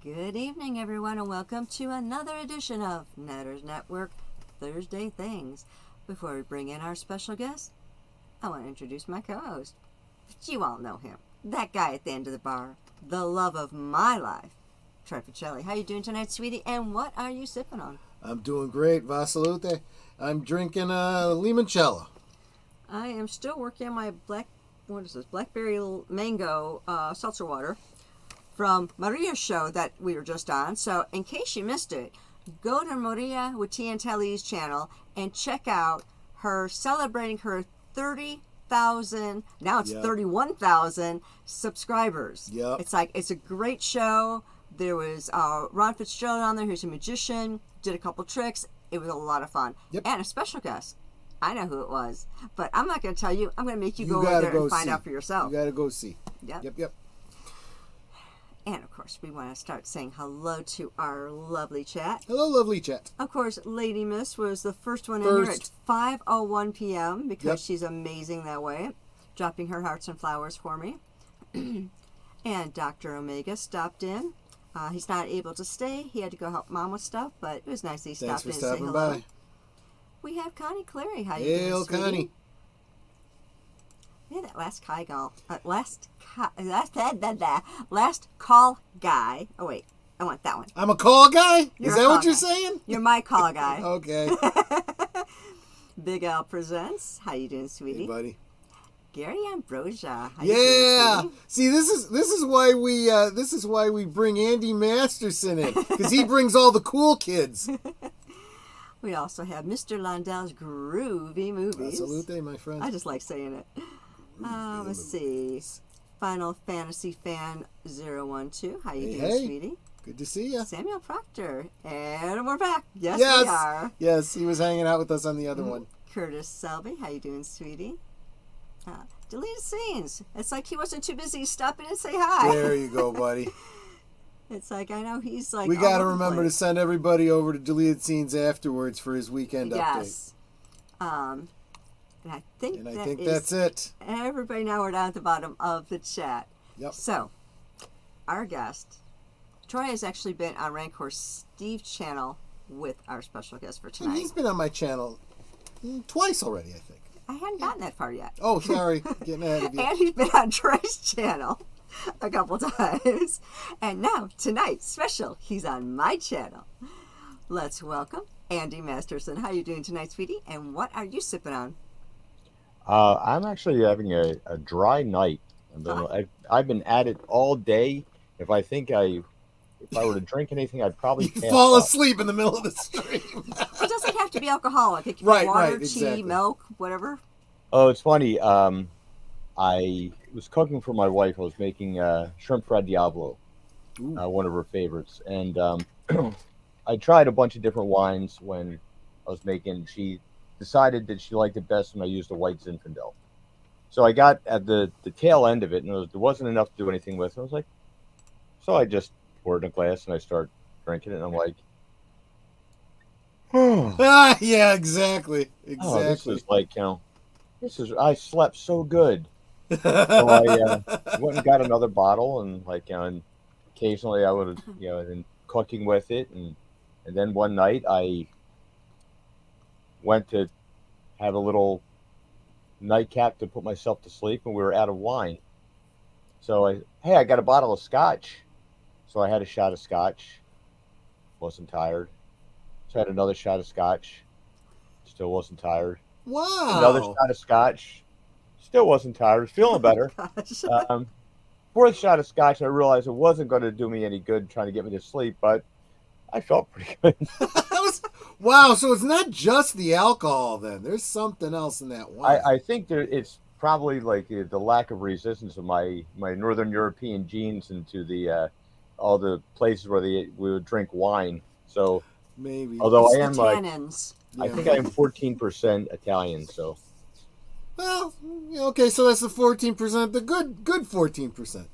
Good evening, everyone, and welcome to another edition of Natters Network Thursday Things. Before we bring in our special guest, I want to introduce my co-host. You all know him, that guy at the end of the bar, the love of my life, Troy Pacelli. How you doing tonight, sweetie? And what are you sipping on? I'm doing great, Vasalute. I'm drinking limoncello. I am still working on my blackberry mango seltzer water from Maria's show that we were just on. So in case you missed it, go to Maria with Tiantelli's channel and check out her celebrating her 30,000, now it's 31,000 subscribers. Yep. It's a great show. There was Ron Fitzgerald on there, who's a magician, did a couple tricks. It was a lot of fun. Yep. And a special guest. I know who it was, but I'm not going to tell you. I'm going to make you go over there and find out for yourself. You got to go see. Yep. And, of course, we want to start saying hello to our lovely chat. Hello, lovely chat. Of course, Lady Myst was the first one in here at 5:01 p.m. because she's amazing that way, dropping her hearts and flowers for me. And Dr. Omega stopped in. He's not able to stay. He had to go help Mom with stuff, but it was nice that he stopped in and say hello. By. We have Connie Clary. How you doing, Hail, sweetie? Connie. Yeah, that last call guy. Oh wait, I want that one. I'm a call guy? Is that what you're saying? You're my call guy. Okay. Big Al presents. How you doing, sweetie? Hey, buddy. Gary Ambrosia. How Yeah. you doing, See, this is why we bring Andy Masterson in, because he brings all the cool kids. We also have Mr. Londell's Groovy Movies. Salute, my friend. I just like saying it. Let's see. Final Fantasy Fan 012. How you doing, sweetie? Good to see you. Samuel Proctor. And we're back. Yes, we are. Yes, he was hanging out with us on the other one. Curtis Selby. How you doing, sweetie? Deleted scenes. It's like he wasn't too busy stopping and say hi. There you go, buddy. It's like, I know he's like... We got to remember to send everybody over to Deleted Scenes afterwards for his weekend update. Yes. And I think that's it. Everybody now we're down at the bottom of the chat. Yep. So, our guest, Troy has actually been on Rancor Steve's channel with our special guest for tonight. He's been on my channel twice already, I think. I hadn't gotten that far yet. Oh, sorry. Getting ahead of you. And he's been on Troy's channel a couple times. And now, tonight, special, he's on my channel. Let's welcome Andy Masterson. How are you doing tonight, sweetie? And what are you sipping on? I'm actually having a dry night. I've been at it all day. If I were to drink anything, I'd probably fall asleep in the middle of the stream. It doesn't have to be alcoholic. It can be water, tea, milk, whatever. Oh, it's funny. I was cooking for my wife. I was making shrimp fried Diablo, one of her favorites. And I tried a bunch of different wines when I was making. She decided that she liked it best when I used the white Zinfandel. So I got at the tail end of it, and there wasn't enough to do anything with. I was like, so I just poured in a glass and I start drinking it, and I'm like, yeah, exactly. Oh, this is like, I slept so good. So I went and got another bottle, and and occasionally I would, and cooking with it, and then one night I went to have a little nightcap to put myself to sleep, and we were out of wine. So I got a bottle of scotch. So I had a shot of scotch. Wasn't tired. So I had another shot of scotch. Still wasn't tired. Wow. Another shot of scotch. Still wasn't tired. Was feeling better. Fourth shot of scotch, I realized it wasn't going to do me any good trying to get me to sleep, but I felt pretty good. Wow, so it's not just the alcohol then. There's something else in that wine. I think it's probably like the lack of resistance of my Northern European genes into the all the places where we would drink wine. So maybe. Although it's I am tannins. I think I am 14% Italian. So. Well, okay, so that's the 14%, the good 14%.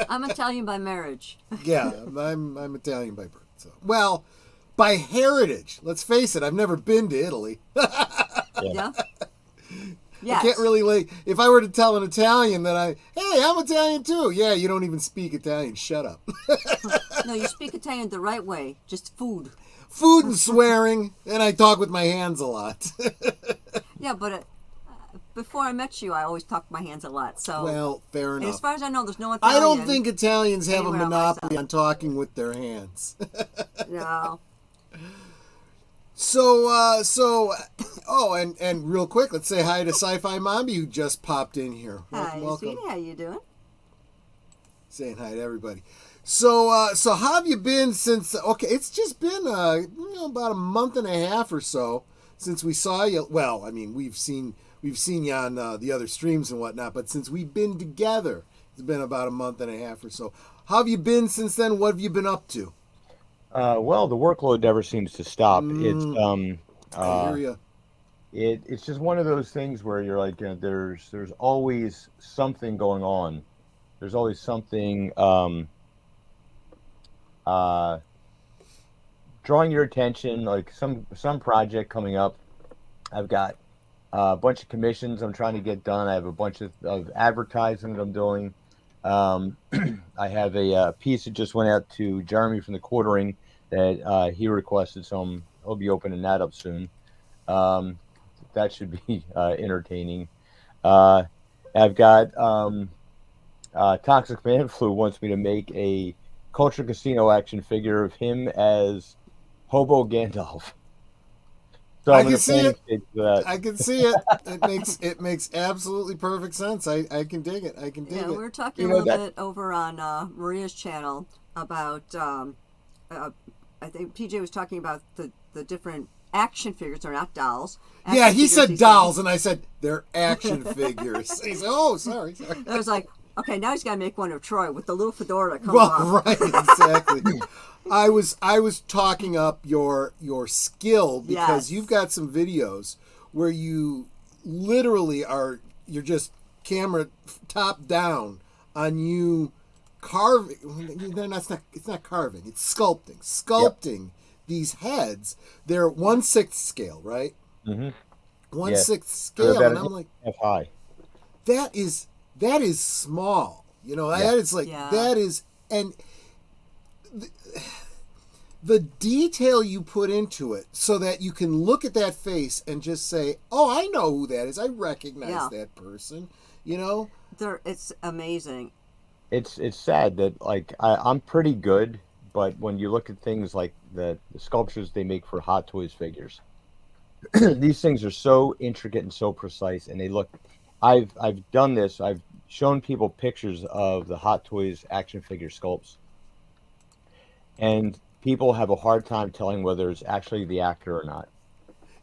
I'm Italian by marriage. Yeah, I'm Italian by birth. So, well, by heritage. Let's face it, I've never been to Italy. Yeah. Yes. I can't really if I were to tell an Italian that hey, I'm Italian too. Yeah, you don't even speak Italian. Shut up. No, you speak Italian the right way. Just food. Food and swearing, and I talk with my hands a lot. Yeah, but before I met you, I always talked with my hands a lot. So, Well, fair and enough. as far as I know, there's no Italian. I don't think Italians have a anywhere on my monopoly side. on talking with their hands. No. And real quick, let's say hi to Sci-Fi Mommy who just popped in here. Hi, Welcome. sweetie. How you doing? Saying hi to everybody. So how have you been since? Okay, it's just been about a month and a half or so since we saw you. Well, I mean, we've seen you on the other streams and whatnot, but since we've been together, it's been about a month and a half or so. How have you been since then? What have you been up to? Well, the workload never seems to stop. I hear you. It's just one of those things where you're like, there's always something going on. There's always something drawing your attention, like some project coming up. I've got a bunch of commissions I'm trying to get done. I have a bunch of advertising that I'm doing. I have a piece that just went out to Jeremy from the Quartering that he requested, so I'll be opening that up soon. That should be entertaining. I've got Toxic Man Flu wants me to make a Culture Casino action figure of him as Hobo Gandalf. So I can see it. That. I can see it. It makes absolutely perfect sense. I can dig it. I can dig Yeah, it. we were talking a little bit over on Maria's channel about. I think PJ was talking about the different action figures. They're not dolls. Yeah, he said dolls, and I said they're action figures. He said, "Oh, sorry." I was like, okay, now he's got to make one of Troy with the little fedora that comes off. Right, exactly. I was talking up your skill because you've got some videos where you literally you're just camera top down on you carving. It's not carving. It's sculpting these heads. They're 1/6 scale, right? Mm-hmm. 1/6 scale, and I'm like, high. that is small. You know, that is like that is and. The detail you put into it so that you can look at that face and just say, oh, I know who that is. I recognize that person, you know? It's amazing. It's sad that, like, I'm pretty good, but when you look at things like the sculptures they make for Hot Toys figures, these things are so intricate and so precise, and they look... I've done this. I've shown people pictures of the Hot Toys action figure sculpts, and people have a hard time telling whether it's actually the actor or not.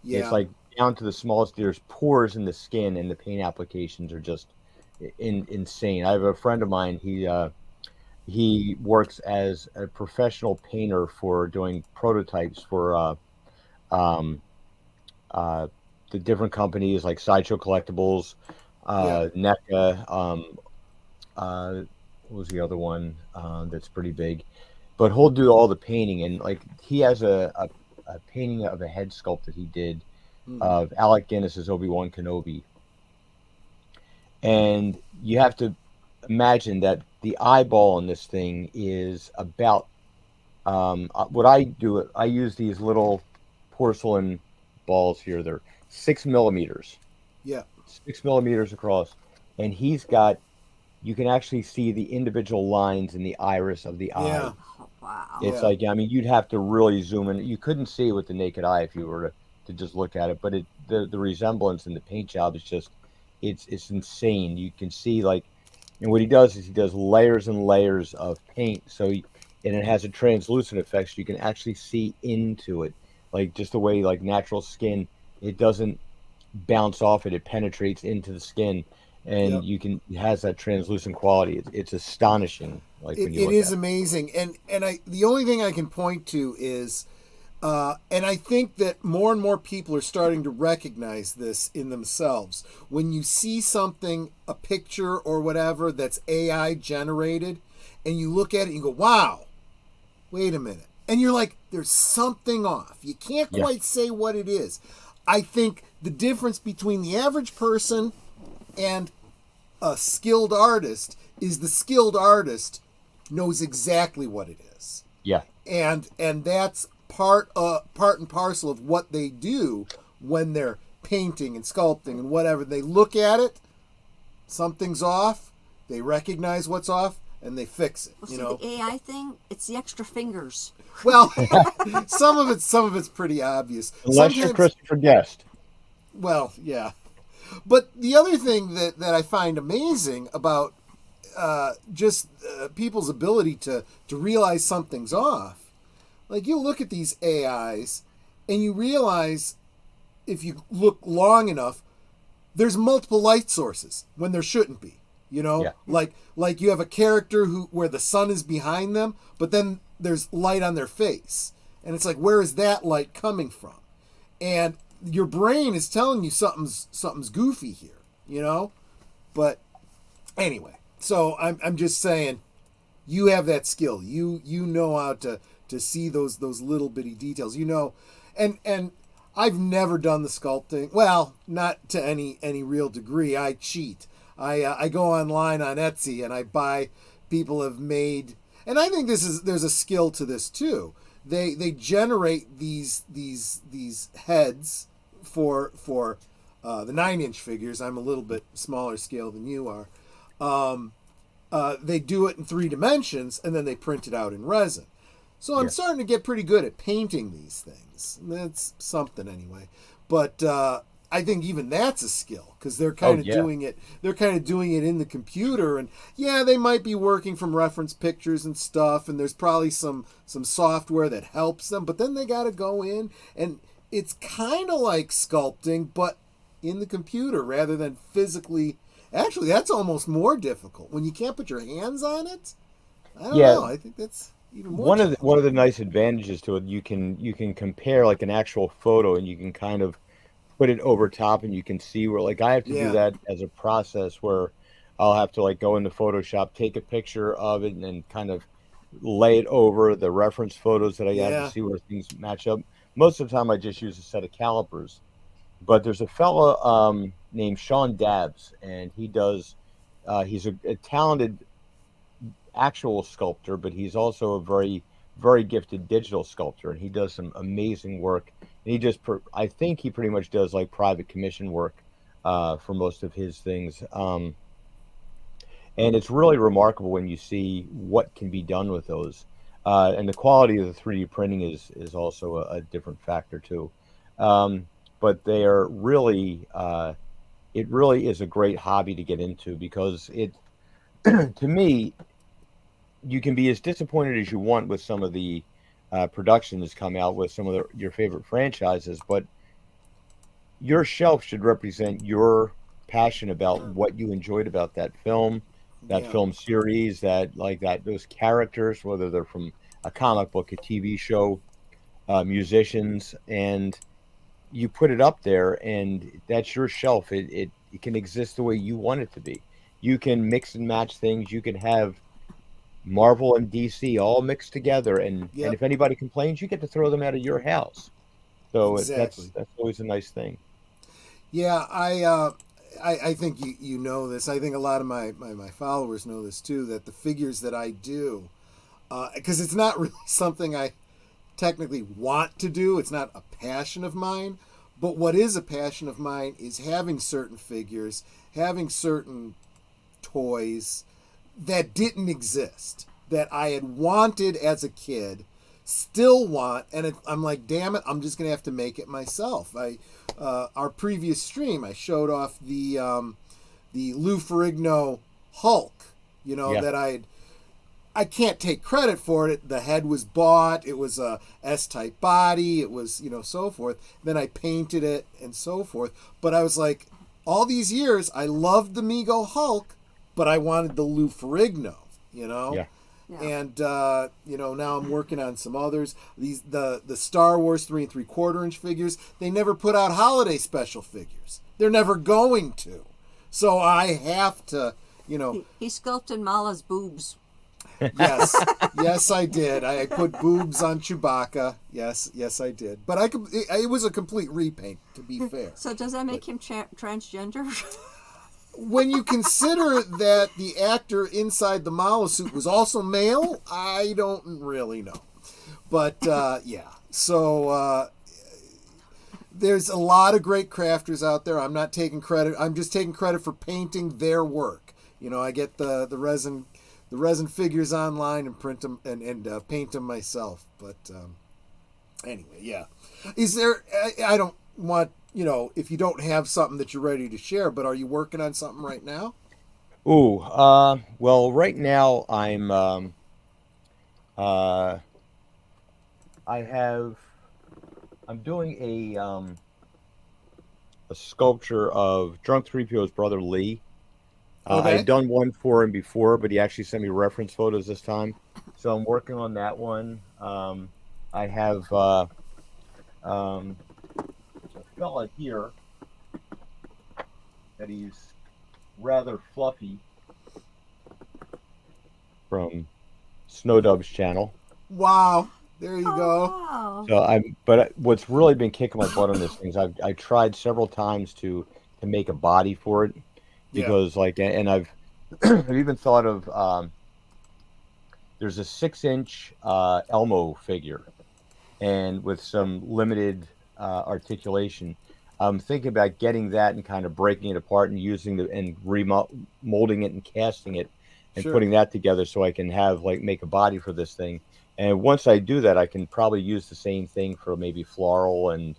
Yeah. It's like down to the smallest. There's pores in the skin, and the paint applications are just insane. I have a friend of mine. He works as a professional painter for doing prototypes for the different companies like Sideshow Collectibles, NECA. What was the other one that's pretty big? But he'll do all the painting, and like he has a painting of a head sculpt that he did of Alec Guinness's Obi-Wan Kenobi. And you have to imagine that the eyeball on this thing is about what I do. I use these little porcelain balls here. They're 6 millimeters. Yeah. 6 millimeters across. And he's got, you can actually see the individual lines in the iris of the eye. Yeah. Wow. It's like, I mean, you'd have to really zoom in. You couldn't see it with the naked eye if you were to just look at it, but the resemblance in the paint job is just, it's insane. You can see, like, and what he does is he does layers and layers of paint, and it has a translucent effect, so you can actually see into it, like just the way like natural skin, it doesn't bounce off it penetrates into the skin, and it has that translucent quality. It's astonishing. Like when you look it is at amazing, and the only thing I can point to is, and I think that more and more people are starting to recognize this in themselves. When you see something, a picture or whatever that's AI generated, and you look at it and you go, "Wow, wait a minute," and you're like, "There's something off." You can't quite say what it is. I think the difference between the average person and a skilled artist is the skilled artist knows exactly what it is. Yeah. And that's part and parcel of what they do when they're painting and sculpting and whatever. They look at it, something's off, they recognize what's off, and they fix it. Well, see, the AI thing, it's the extra fingers. Well, some of it's pretty obvious. Unless you're Christopher Guest. Well, yeah. But the other thing that I find amazing about people's ability to realize something's off, like you look at these AIs and you realize if you look long enough, there's multiple light sources when there shouldn't be. Yeah. Like you have a character where the sun is behind them, but then there's light on their face. And it's like, where is that light coming from? And your brain is telling you something's goofy here, But anyway, so I'm just saying, you have that skill. You know how to see those little bitty details, and I've never done the sculpting. Well, not to any real degree. I cheat. I go online on Etsy and I buy, people have made, and I think there's a skill to this too. They generate these heads for the 9-inch figures. I'm a little bit smaller scale than you are. They do it in 3 dimensions and then they print it out in resin. So I'm starting to get pretty good at painting these things. That's something anyway. But I think even that's a skill because they're kind of doing it. They're kind of doing it in the computer, and they might be working from reference pictures and stuff. And there's probably some software that helps them. But then they got to go in, and it's kind of like sculpting, but in the computer rather than physically. Actually, that's almost more difficult when you can't put your hands on it. I don't know. I think that's even more. One of the nice advantages to it, you can compare like an actual photo, and you can kind of put it over top, and you can see where, like, I have to do that as a process where I'll have to like go into Photoshop, take a picture of it, and then kind of lay it over the reference photos that I have to see where things match up. Most of the time, I just use a set of calipers. But there's a fella named Sean Dabbs, and he does. He's a talented actual sculptor, but he's also a very, very gifted digital sculptor, and he does some amazing work. And I think he pretty much does like private commission work for most of his things. And it's really remarkable when you see what can be done with those. And the quality of the 3D printing is also a different factor too. But they are really, it really is a great hobby to get into because it, to me, you can be as disappointed as you want with some of the productions come out with some of your favorite franchises, but your shelf should represent your passion about what you enjoyed about that film, film series, those characters, whether they're from a comic book, a TV show, musicians, and you put it up there, and that's your shelf. It can exist the way you want it to be. You can mix and match things. You can have Marvel and DC all mixed together, and if anybody complains, you get to throw them out of your house. So that's always a nice thing. Yeah, I think you know this. I think a lot of my followers know this too, that the figures that I do, because it's not really something I technically want to do. It's not a passion of mine. But what is a passion of mine is having certain figures, having certain toys that didn't exist, that I had wanted as a kid, still want, and I'm like, damn it, I'm just gonna have to make it myself. Our previous stream, I showed off the Lou Ferrigno Hulk, that I can't take credit for it. The head was bought. It was a S-type body. It was, so forth. Then I painted it and so forth. But I was like, all these years, I loved the Mego Hulk, but I wanted the Lou Ferrigno, Yeah. And, now I'm working on some others. The Star Wars 3 3/4-inch figures, they never put out holiday special figures. They're never going to. So I have to, He sculpted Mala's boobs. Yes, yes, I did. I put boobs on Chewbacca. Yes, yes, I did. But it was a complete repaint, to be fair. So does that make him transgender? When you consider that the actor inside the Mao suit was also male, I don't really know. But yeah, so there's a lot of great crafters out there. I'm not taking credit. I'm just taking credit for painting their work. You know, I get the resin figures online and print them and paint them myself. But anyway, yeah. Is there? I don't want, you know, if you don't have something that you're ready to share, but are you working on something right now? Ooh, well, right now uh, I have, I'm doing a sculpture of Drunk 3PO's brother Lee. I Okay. had done one for him before, but he actually sent me reference photos this time. So I'm working on that one. I have a fella here that he's rather fluffy from Snowdub's channel. Wow. There you Oh, go. wow. So but what's really been kicking my butt on this thing is I tried several times to make a body for it Yeah. because like, and I've I've even thought of there's a 6 inch Elmo figure, and with some limited articulation, I'm thinking about getting that and kind of breaking it apart and using the and remolding it and casting it and Sure. putting that together so I can have like make a body for this thing. And once I do that, I can probably use the same thing for maybe Floral and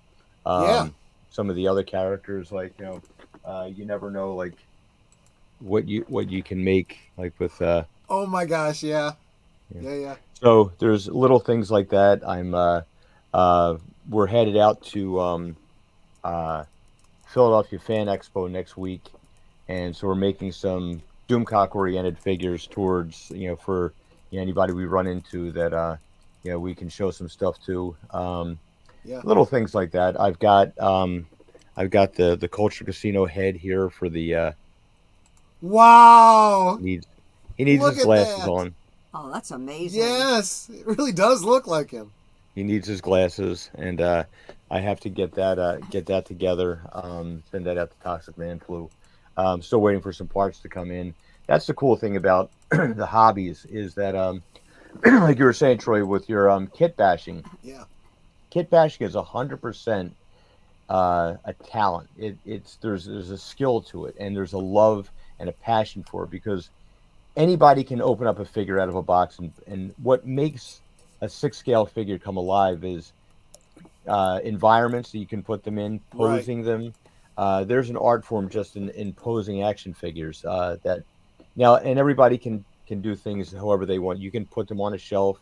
Yeah. some of the other characters. Like you never know like what you can make like with Oh my gosh. Yeah. yeah. Yeah. Yeah. So there's little things like that. Uh, we're headed out to uh, Philadelphia Fan Expo next week, and so we're making some Doomcock oriented figures towards for anybody we run into that we can show some stuff to. Yeah. Little things like that. I've got the Culture Casino head here for the Wow. needs he needs Look his at glasses that. on. Oh, that's amazing. Yes. It really does look like him. He needs his glasses, and I have to get that together. Send that out to Toxic Man Flu. Still waiting for some parts to come in. That's the cool thing about the hobbies is that, like you were saying, Troy, with your kit bashing. Yeah. Kit bashing is 100% a talent. It's there's a skill to it, and there's a love and a passion for it because anybody can open up a figure out of a box, and what makes a 6 scale figure come alive is environments that you can put them in, Right. posing them. There's an art form just in posing action figures that now, and everybody can do things however they want. You can put them on a shelf.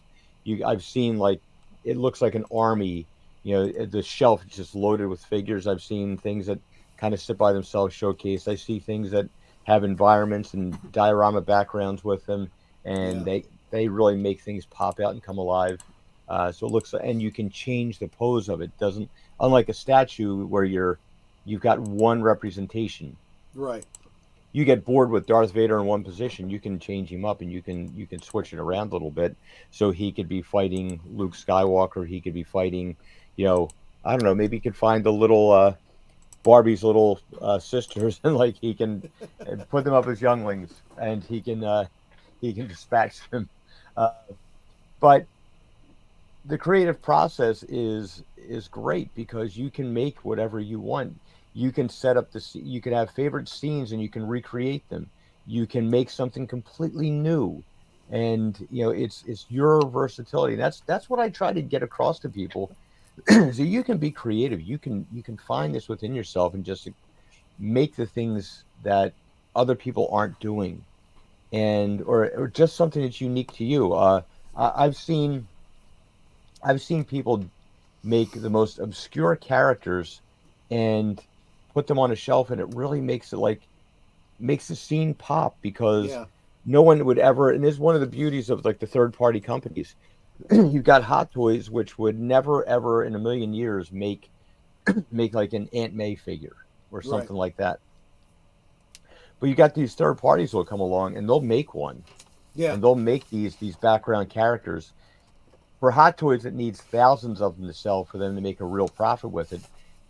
I've seen like it looks like an army. The shelf is just loaded with figures. I've seen things that kind of sit by themselves, showcased. I see things that have environments and diorama backgrounds with them, and Yeah. they really make things pop out and come alive. So it looks, and you can change the pose of it. Doesn't unlike a statue where you've got one representation. Right. You get bored with Darth Vader in one position, you can change him up and you can switch it around a little bit. So he could be fighting Luke Skywalker. He could be fighting, I don't know. Maybe he could find the little Barbie's little sisters, and like he can put them up as younglings, and he can dispatch them. Uh, but the creative process is great because you can make whatever you want. You can set up you can have favorite scenes and you can recreate them. You can make something completely new, and it's your versatility. That's what I try to get across to people. So you can be creative. You can find this within yourself and just make the things that other people aren't doing, and or just something that's unique to you. I've seen people make the most obscure characters and put them on a shelf, and it really makes the scene pop because Yeah. no one would ever. And this is one of the beauties of like the third party companies. You've got Hot Toys, which would never ever in a million years make like an Aunt May figure or Right. something like that. But you got these third parties will come along and they'll make one, Yeah. and they'll make these background characters for Hot Toys. It needs thousands of them to sell for them to make a real profit with it.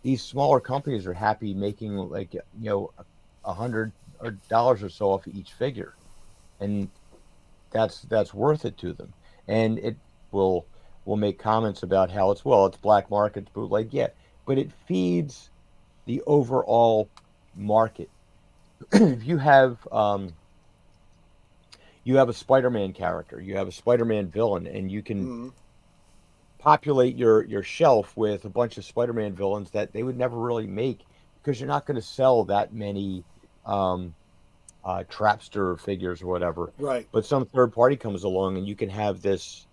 These smaller companies are happy making like $100 or so off of each figure, and that's worth it to them. And it will will make comments about how it's black market, it's bootleg, yeah, but it feeds the overall market. If you have a Spider-Man character, you have a Spider-Man villain, and you can Mm-hmm. populate your shelf with a bunch of Spider-Man villains that they would never really make because you're not going to sell that many um, Trapster figures or whatever. Right. But some third party comes along and you can have this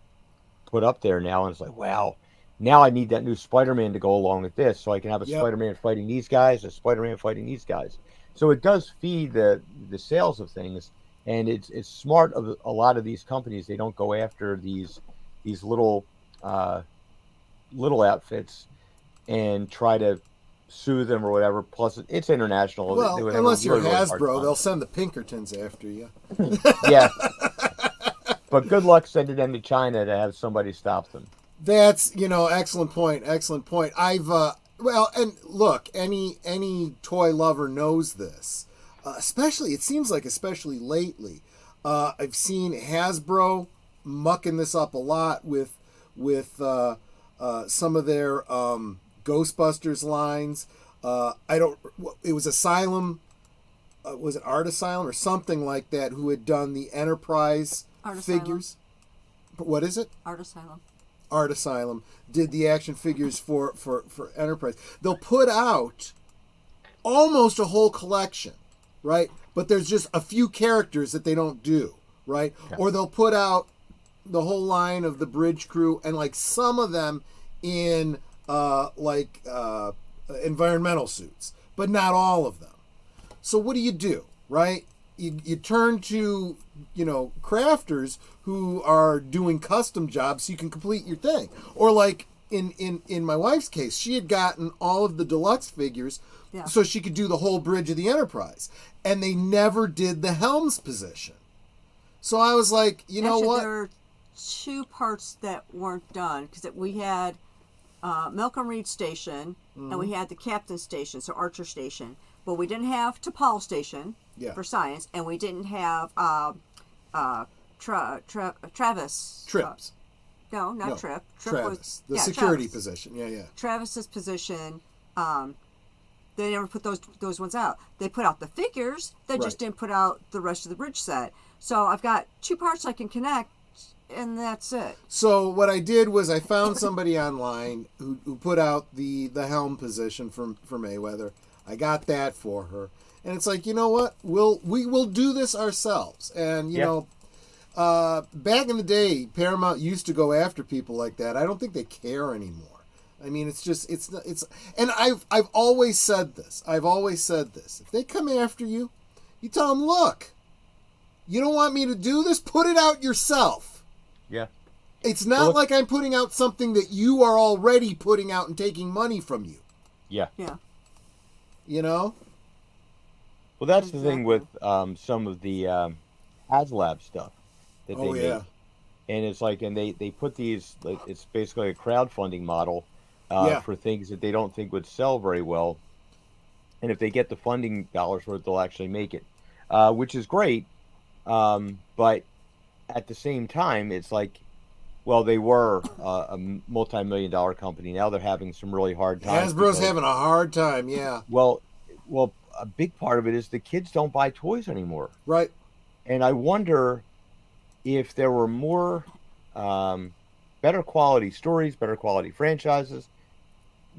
put up there now, and it's like, wow, now I need that new Spider-Man to go along with this, so I can have a Yep. Spider-Man fighting these guys, a Spider-Man fighting these guys. So it does feed the sales of things, and it's smart of a lot of these companies. They don't go after these uh, little outfits and try to sue them or whatever. Plus, it's international. They Well, would have a unless you're really, really hard Hasbro, time. they'll send the Pinkertons after you. Yeah, but good luck sending them to China to have somebody stop them. That's, excellent point. Excellent point. Well, and look, any toy lover knows this. Especially, it seems like especially lately, I've seen Hasbro mucking this up a lot with some of their Ghostbusters lines. I don't. It was Asylum. Was it Art Asylum or something like that? Who had done the Enterprise Art Asylum. figures? What is it? Art Asylum. Art Asylum did the action figures for Enterprise. They'll put out almost a whole collection, right? But there's just a few characters that they don't do, right? Yeah. Or they'll put out the whole line of the Bridge Crew and like some of them in environmental suits, but not all of them. So what do, right? You turn to, crafters who are doing custom jobs so you can complete your thing. Or like in my wife's case, she had gotten all of the deluxe figures so she could do the whole bridge of the Enterprise. And they never did the helms position. So I was like, Actually, what? there were two parts that weren't done because we had Malcolm Reed Station and we had the Captain Station, so Archer Station. But we didn't have T'Pol Station for science, and we didn't have Travis. Trips. No, not No, Trip. Trip Travis. was The security Travis. position. Yeah. Travis's position. They never put those ones out. They put out the figures. They just didn't put out the rest of the bridge set. So I've got two parts I can connect, and that's it. So what I did was I found somebody online who put out the helm position for Mayweather. I got that for her, and it's like, you know what? We will do this ourselves. And back in the day, Paramount used to go after people like that. I don't think they care anymore. I mean, it's and I've always said this. If they come after you, you tell them, look, you don't want me to do this? Put it out yourself. Yeah. It's not like I'm putting out something that you are already putting out and taking money from you. Yeah. Yeah. Well, that's the thing with some of the HasLab stuff that they make. And it's like, and they put these, like, it's basically a crowdfunding model for things that they don't think would sell very well. And if they get the funding dollars for it, they'll actually make it, which is great. But at the same time, it's like, well, they were a multi-million-dollar company. Now they're having some really hard times. Hasbro's having a hard time, yeah. Well, a big part of it is the kids don't buy toys anymore. Right. And I wonder if there were more better quality stories, better quality franchises,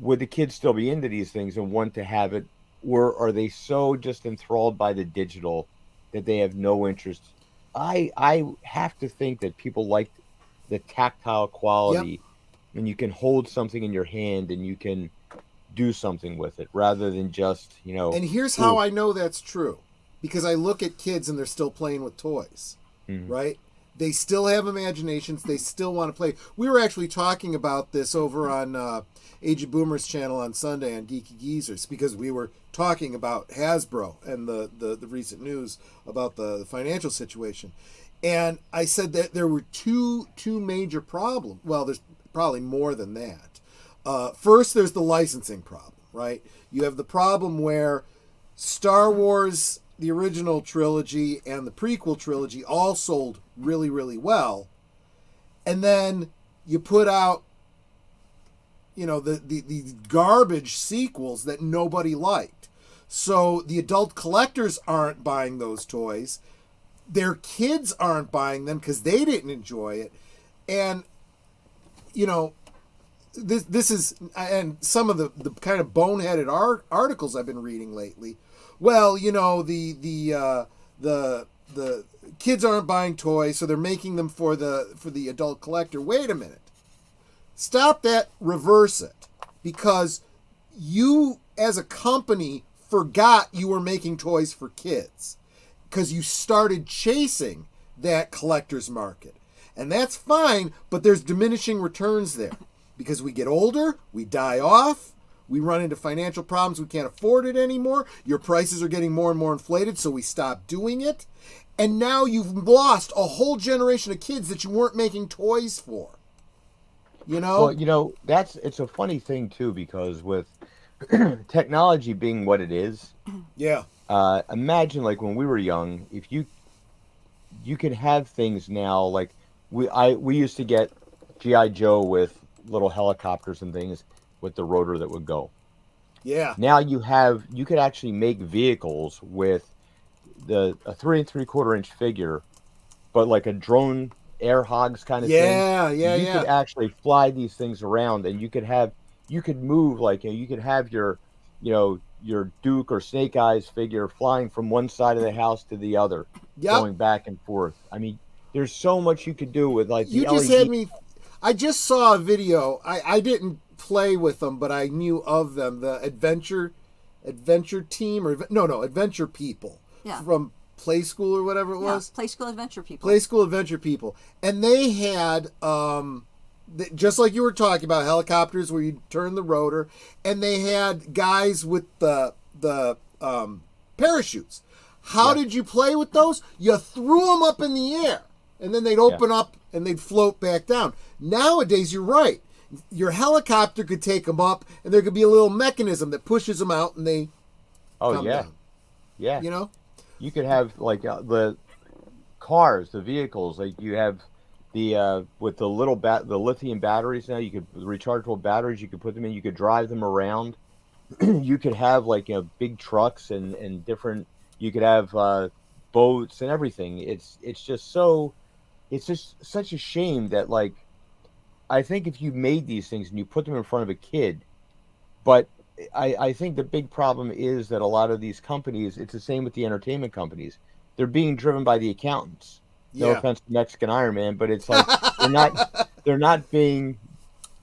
would the kids still be into these things and want to have it? Or are they so just enthralled by the digital that they have no interest? I have to think that people like the tactile quality, and you can hold something in your hand and you can do something with it rather than just, And here's how I know that's true. Because I look at kids and they're still playing with toys, right? They still have imaginations. They still want to play. We were actually talking about this over on Age of Boomers channel on Sunday on Geeky Geezers because we were talking about Hasbro and the recent news about the financial situation. And I said that there were two major problems. Well, there's probably more than that. First, there's the licensing problem, right? You have the problem where Star Wars, the original trilogy, and the prequel trilogy all sold really, really well. And then you put out, the garbage sequels that nobody liked. So the adult collectors aren't buying those toys. Their kids aren't buying them because they didn't enjoy it. And, this is, and some of the kind of boneheaded articles I've been reading lately. Well, the kids aren't buying toys, so they're making them for the adult collector. Wait a minute. Stop that, reverse it. Because you, as a company, forgot you were making toys for kids. Because you started chasing that collector's market. And that's fine, but there's diminishing returns there. Because we get older, we die off, we run into financial problems, we can't afford it anymore, your prices are getting more and more inflated, so we stop doing it. And now you've lost a whole generation of kids that you weren't making toys for. Well, it's a funny thing too, because with technology being what it is, yeah. Imagine like when we were young, if you could have things now, like we used to get G.I. Joe with little helicopters and things with the rotor that would go. Yeah. Now you could actually make vehicles with a 3 3/4 inch figure, but like a drone air hogs kind of thing. You could actually fly these things around, and you could move, like, you could have your Duke or Snake Eyes figure flying from one side of the house to the other, going back and forth. I mean, there's so much you could do with like the LED. I just saw a video. I didn't play with them, but I knew of them. The Adventure Team, Adventure People from Play School or whatever it was. Play School Adventure People. Play School Adventure People. And they had, just like you were talking about, helicopters where you turn the rotor, and they had guys with the parachutes. How did you play with those? You threw them up in the air, and then they'd open up and they'd float back down. Nowadays, you're right. Your helicopter could take them up, and there could be a little mechanism that pushes them out, and they come down. Yeah. You could have like the cars, the vehicles, like you have the with the the lithium batteries now. You could rechargeable batteries. You could put them in. You could drive them around. You could have like big trucks and different. You could have boats and everything. It's just such a shame that, like, I think if you made these things and you put them in front of a kid, but I think the big problem is that a lot of these companies, it's the same with the entertainment companies, they're being driven by the accountants. No offense to Mexican Iron Man, but it's like they're not being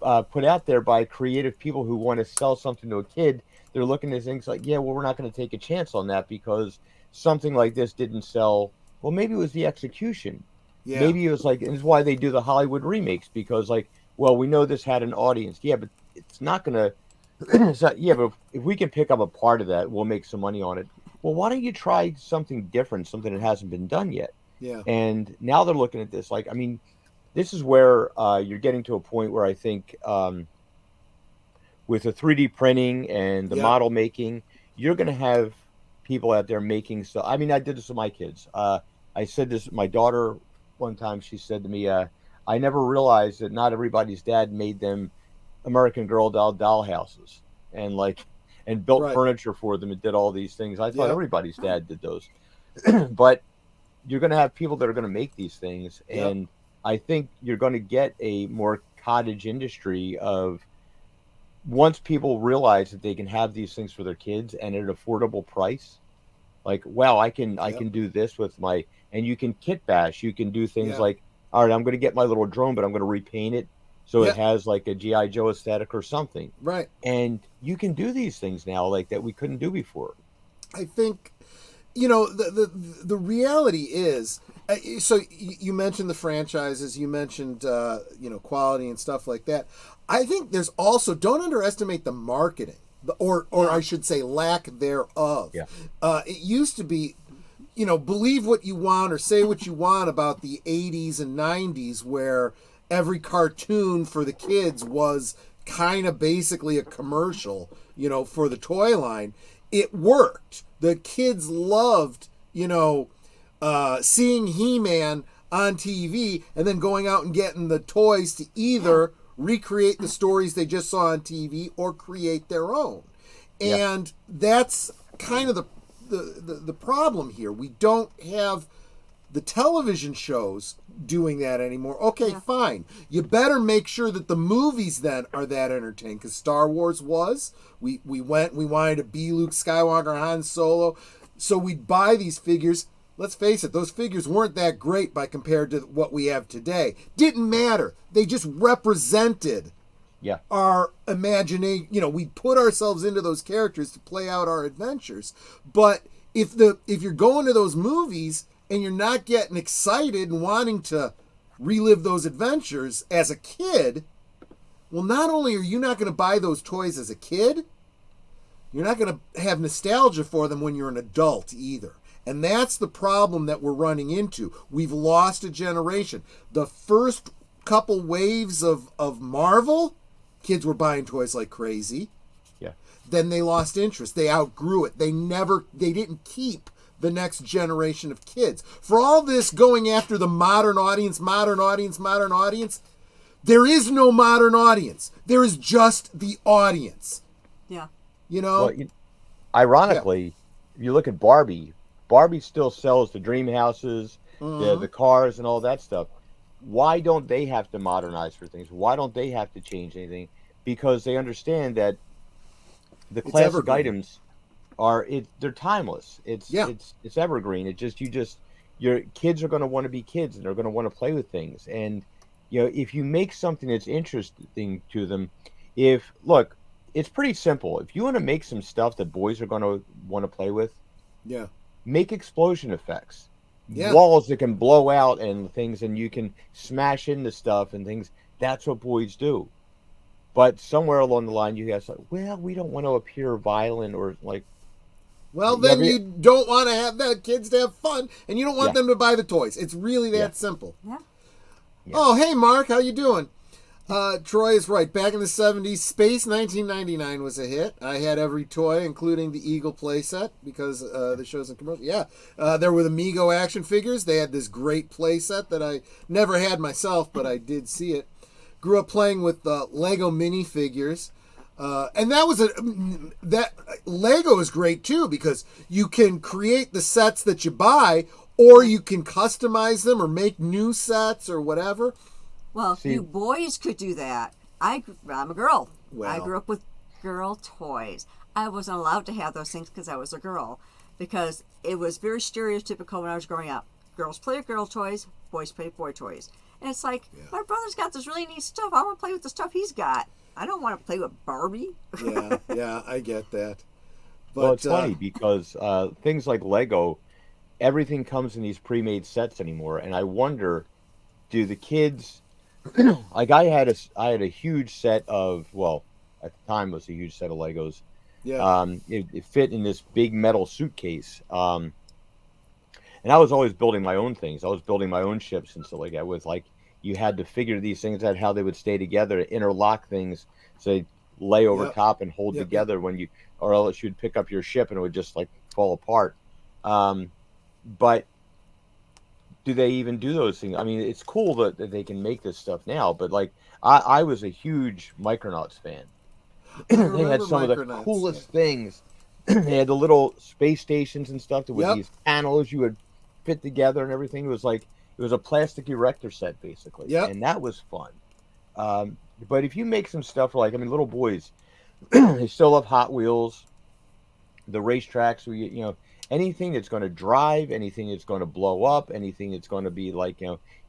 put out there by creative people who want to sell something to a kid. They're looking at things like, we're not going to take a chance on that because something like this didn't sell. Well, maybe it was the execution. Yeah. Maybe it was like, and this is why they do the Hollywood remakes, because like, well, we know this had an audience. Yeah, but it's not going to. But if we can pick up a part of that, we'll make some money on it. Well, why don't you try something different, something that hasn't been done yet? Yeah. And now they're looking at this. Like, I mean, this is where you're getting to a point where I think with the 3D printing and the model making, you're going to have people out there making stuff. I mean, I did this with my kids. I said this to my daughter one time. She said to me, I never realized that not everybody's dad made them American Girl doll houses and built furniture for them and did all these things. I thought everybody's dad did those. But you're going to have people that are going to make these things. And I think you're going to get a more cottage industry of, once people realize that they can have these things for their kids and at an affordable price, like, wow, I can do this with my, and you can kit bash. You can do things like, all right, I'm going to get my little drone, but I'm going to repaint it so it has like a G.I. Joe aesthetic or something. Right. And you can do these things now like that we couldn't do before. I think, the reality is, so you mentioned the franchises, you mentioned, quality and stuff like that. I think there's also, don't underestimate the marketing, or I should say lack thereof. Yeah. It used to be, believe what you want or say what you want about the 80s and 90s, where every cartoon for the kids was kind of basically a commercial, for the toy line. It worked. The kids loved, seeing He-Man on TV and then going out and getting the toys to either recreate the stories they just saw on TV or create their own. And that's kind of the problem here. We don't have the television shows doing that anymore. Okay, fine. You better make sure that the movies then are that entertaining, because Star Wars was. We wanted to be Luke Skywalker, Han Solo, so we'd buy these figures. Let's face it, those figures weren't that great by compared to what we have today. Didn't matter. They just represented our imagination. We put ourselves into those characters to play out our adventures. But if you're going to those movies and you're not getting excited and wanting to relive those adventures as a kid, well, not only are you not going to buy those toys as a kid, you're not going to have nostalgia for them when you're an adult either. And that's the problem that we're running into. We've lost a generation. The first couple waves of Marvel, kids were buying toys like crazy. Yeah. Then they lost interest. They outgrew it. They didn't keep the next generation of kids. For all this going after the modern audience, there is no modern audience. There is just the audience. Yeah. Well, ironically, if you look at Barbie still sells the dream houses, the cars, and all that stuff. Why don't they have to modernize for things? Why don't they have to change anything? Because they understand that the classic items they're timeless. It's evergreen. Your kids are going to want to be kids, and they're going to want to play with things. And if you make something that's interesting to them, it's pretty simple. If you want to make some stuff that boys are going to want to play with, make explosion effects. Walls that can blow out and things, and you can smash into stuff and things. That's what boys do. But somewhere along the line, you guys we don't want to appear violent or like. Well, then you don't want to have that kids to have fun, and you don't want them to buy the toys. It's really that simple. Yeah. Oh, hey, Mark, how you doing? Troy is right. Back in the 70s, Space 1999 was a hit. I had every toy, including the Eagle playset, because the show's in commercial. There were the Mego action figures. They had this great playset that I never had myself, but I did see it. Grew up playing with Lego minifigures. And that Lego is great, too, because you can create the sets that you buy, or you can customize them or make new sets or whatever. Well, you boys could do that. I'm a girl. Well. I grew up with girl toys. I wasn't allowed to have those things because I was a girl, because it was very stereotypical when I was growing up. Girls play with girl toys, boys play with boy toys. And it's like, my brother's got this really neat stuff. I want to play with the stuff he's got. I don't want to play with Barbie. I get that. But, well, it's funny because things like Lego, everything comes in these pre-made sets anymore. And I wonder, do the kids... like I had a huge set of, at the time it was a huge set of Legos. It fit in this big metal suitcase. And I was always building my own things. I was building my own ships and stuff like that. With you had to figure these things out, how they would stay together, interlock things so they lay over top and hold together or else you'd pick up your ship and it would just fall apart. But do they even do those things? I mean, it's cool that they can make this stuff now, but I was a huge Micronauts fan. They had some of the coolest things. They had the little space stations and stuff with these panels you would fit together and everything. It was a plastic erector set basically, and that was fun. But if you make some stuff little boys, they still love Hot Wheels, the racetracks. Anything that's going to drive, anything that's going to blow up, anything that's going to be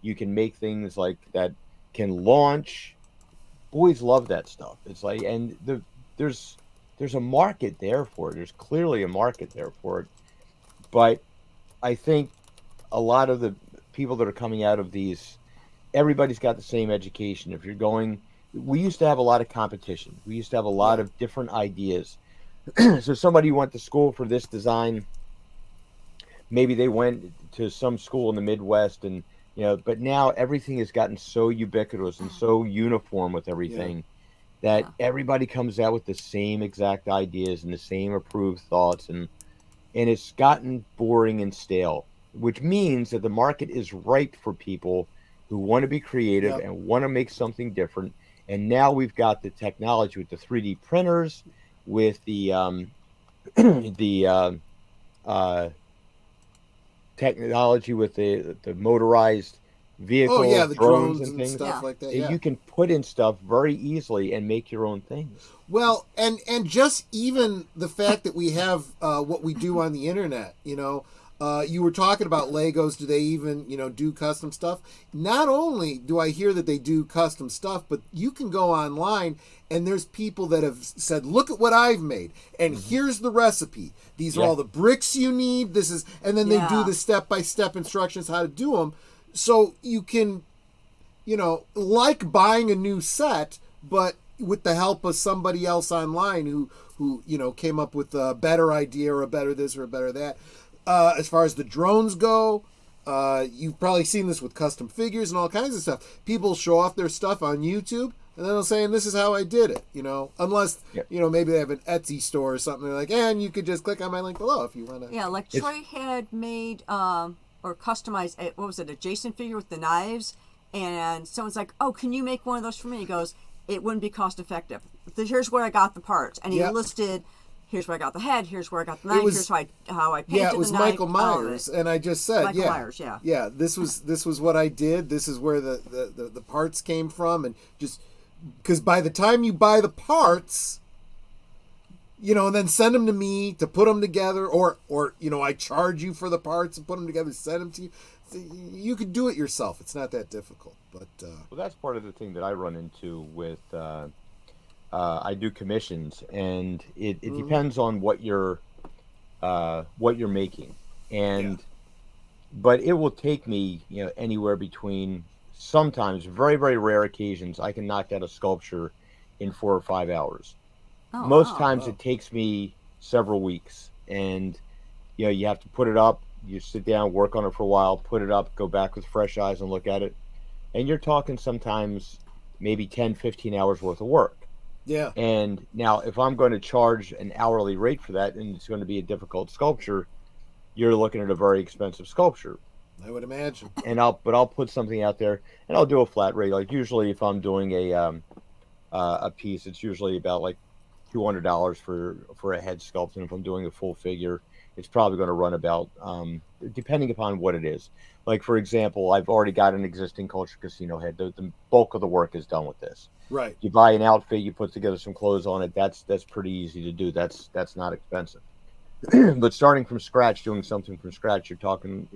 you can make things like that can launch. Boys love that stuff. It's and there's a market there for it. There's clearly a market there for it. But I think a lot of the people that are coming out of these, everybody's got the same education. If you're going, we used to have a lot of competition. We used to have a lot of different ideas. So somebody went to school for this design. maybe they went to some school in the Midwest, and but now everything has gotten so ubiquitous and so uniform with Yeah. everything that Yeah. everybody comes out with the same exact ideas and the same approved thoughts, and it's gotten boring and stale, which means that the market is ripe for people who want to be creative Yep. and want to make something different. And now we've got the technology with the 3D printers, with the the uh, technology with the motorized Oh yeah, vehicles, the drones, drones and and things. stuff Yeah. like that. And Yeah. you can put in stuff very easily and make your own things. Well, and just even the fact that we have what we do on the internet, you were talking about Legos. Do they even do custom stuff? Not only do I hear that they do custom stuff, but you can go online and there's people that have said, "Look at what I've made, and here's the recipe. These are Yeah. all the bricks you need. This is," and then they do Yeah. the step by step instructions how to do them, so you can like buying a new set, but with the help of somebody else online who came up with a better idea or a better this or a better that. As far as the drones go, you've probably seen this with custom figures and all kinds of stuff. People show off their stuff on YouTube, and then they'll say, "And this is how I did it." Unless Yep. maybe they have an Etsy store or something. They're like, and you could just click on my link below if you want to. Yeah, like Troy had made or customized what was it, a Jason figure with the knives, and someone's like, "Oh, can you make one of those for me?" He goes, "It wouldn't be cost effective. Here's where I got the parts," and he Yep. listed, "Here's where I got the head. Here's where I got the knife. was- here's how I painted Yeah, it was the knife." Michael Myers, and I just said, Michael yeah, Myers, yeah. yeah. This was what I did. This is where the parts came from, and just because by the time you buy the parts, and then send them to me to put them together, or I charge you for the parts and put them together, send them to you. You could do it yourself. It's not that difficult, but Well, that's part of the thing that I run into with. I do commissions, and it depends on what you're making, and but it will take me anywhere between, sometimes very very rare occasions, I can knock out a sculpture in 4 or 5 hours. Oh, Most wow. times wow. it takes me several weeks, and you have to put it up, you sit down, work on it for a while, put it up, go back with fresh eyes and look at it, and you're talking sometimes maybe 10, 15 hours worth of work. yeah, And now if I'm going to charge an hourly rate for that, and it's going to be a difficult sculpture, you're looking at a very expensive sculpture. I would imagine. And I'll put something out there, and I'll do a flat rate. Like usually if I'm doing a piece, it's usually about like $200 for a head sculpt, and if I'm doing a full figure, it's probably going to run about, depending upon what it is. Like for example, I've already got an existing Culture Casino head. The bulk of the work is done with this. Right. You buy an outfit, you put together some clothes on it. That's pretty easy to do. That's not expensive. But starting from scratch, doing something from scratch, you're talking,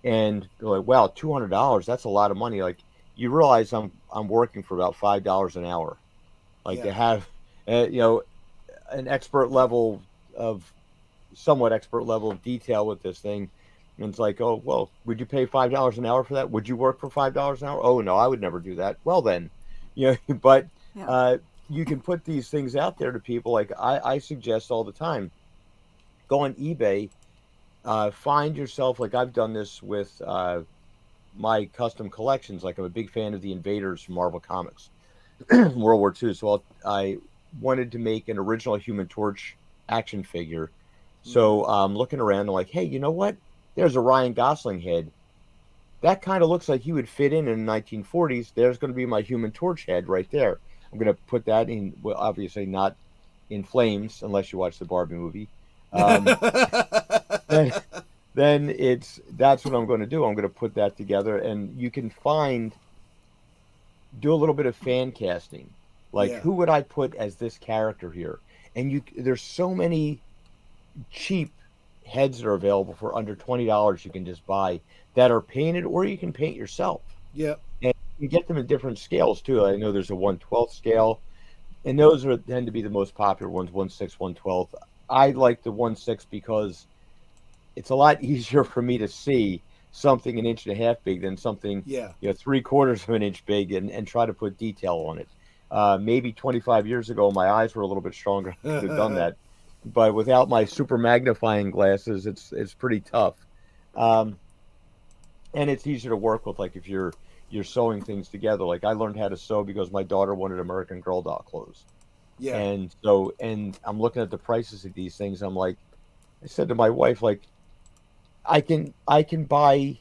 and you're like, wow, $200. That's a lot of money. Like you realize I'm working for about $5 an hour. Like to Yeah. have, an somewhat expert level of detail with this thing. And it's like, oh, well, would you pay $5 an hour for that? Would you work for $5 an hour? Oh, no, I would never do that. Well, then, but Yeah. you can put these things out there to people. Like I suggest all the time, go on eBay, find yourself, like I've done this with my custom collections. Like I'm a big fan of the Invaders from Marvel Comics, World War II. So I wanted to make an original Human Torch action figure. So I'm looking around and like, hey, you know what? There's a Ryan Gosling head. That kind of looks like he would fit in the 1940s. There's going to be my Human Torch head right there. I'm going to put that in, well, obviously not in flames unless you watch the Barbie movie. Then, that's what I'm going to do. I'm going to put that together, and you can do a little bit of fan casting. Like, Yeah. who would I put as this character here? And there's so many cheap heads that are available for under $20 you can just buy that are painted, or you can paint yourself. Yep. And you get them in different scales too. I know there's a 1/12 scale, and those tend to be the most popular ones, 1/6, 1/12. I like the 1/6 because it's a lot easier for me to see something an inch and a half big than something Yeah. 3/4 of an inch big, and try to put detail on it. Maybe 25 years ago, my eyes were a little bit stronger. I could have done that, but without my super magnifying glasses, it's pretty tough. Um, and it's easier to work with, like if you're sewing things together. Like I learned how to sew because my daughter wanted American Girl doll clothes. Yeah. And I'm looking at the prices of these things. I'm like, I said to my wife, like, I can buy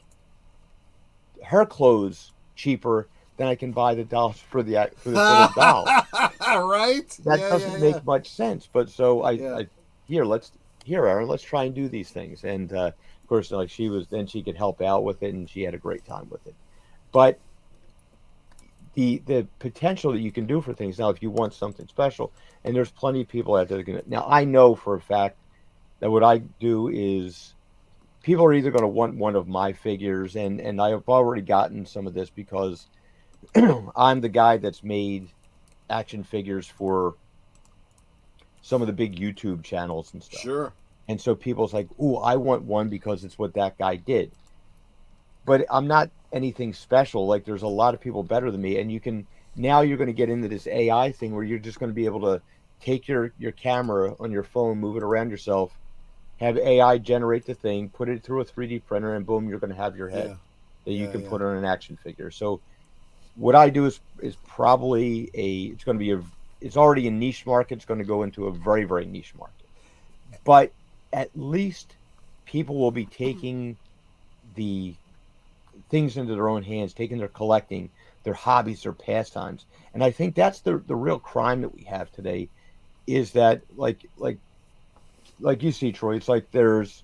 her clothes cheaper than I can buy the dolls for the doll. Right? That Yeah, yeah, doesn't yeah. make much sense. But so Yeah. I here let's here, Aaron, let's try and do these things. And of course, like she was, then she could help out with it, and she had a great time with it. But the potential that you can do for things now, if you want something special, and there's plenty of people out there that can. Now I know for a fact that what I do is people are either going to want one of my figures, and I've already gotten some of this because I'm the guy that's made action figures for some of the big YouTube channels and stuff. Sure. And so people's like, "Ooh, I want one because it's what that guy did." But I'm not anything special. Like there's a lot of people better than me, and you can now you're going to get into this AI thing where you're just going to be able to take your camera on your phone, move it around yourself, have AI generate the thing, put it through a 3D printer, and boom, you're going to have your head Yeah. that you Yeah, can yeah. put on an action figure. So what I do is probably it's going to be it's already a niche market. It's going to go into a very very niche market, but at least people will be taking the things into their own hands, taking their collecting, their hobbies, their pastimes. And I think that's the real crime that we have today is that like you see, Troy, it's like there's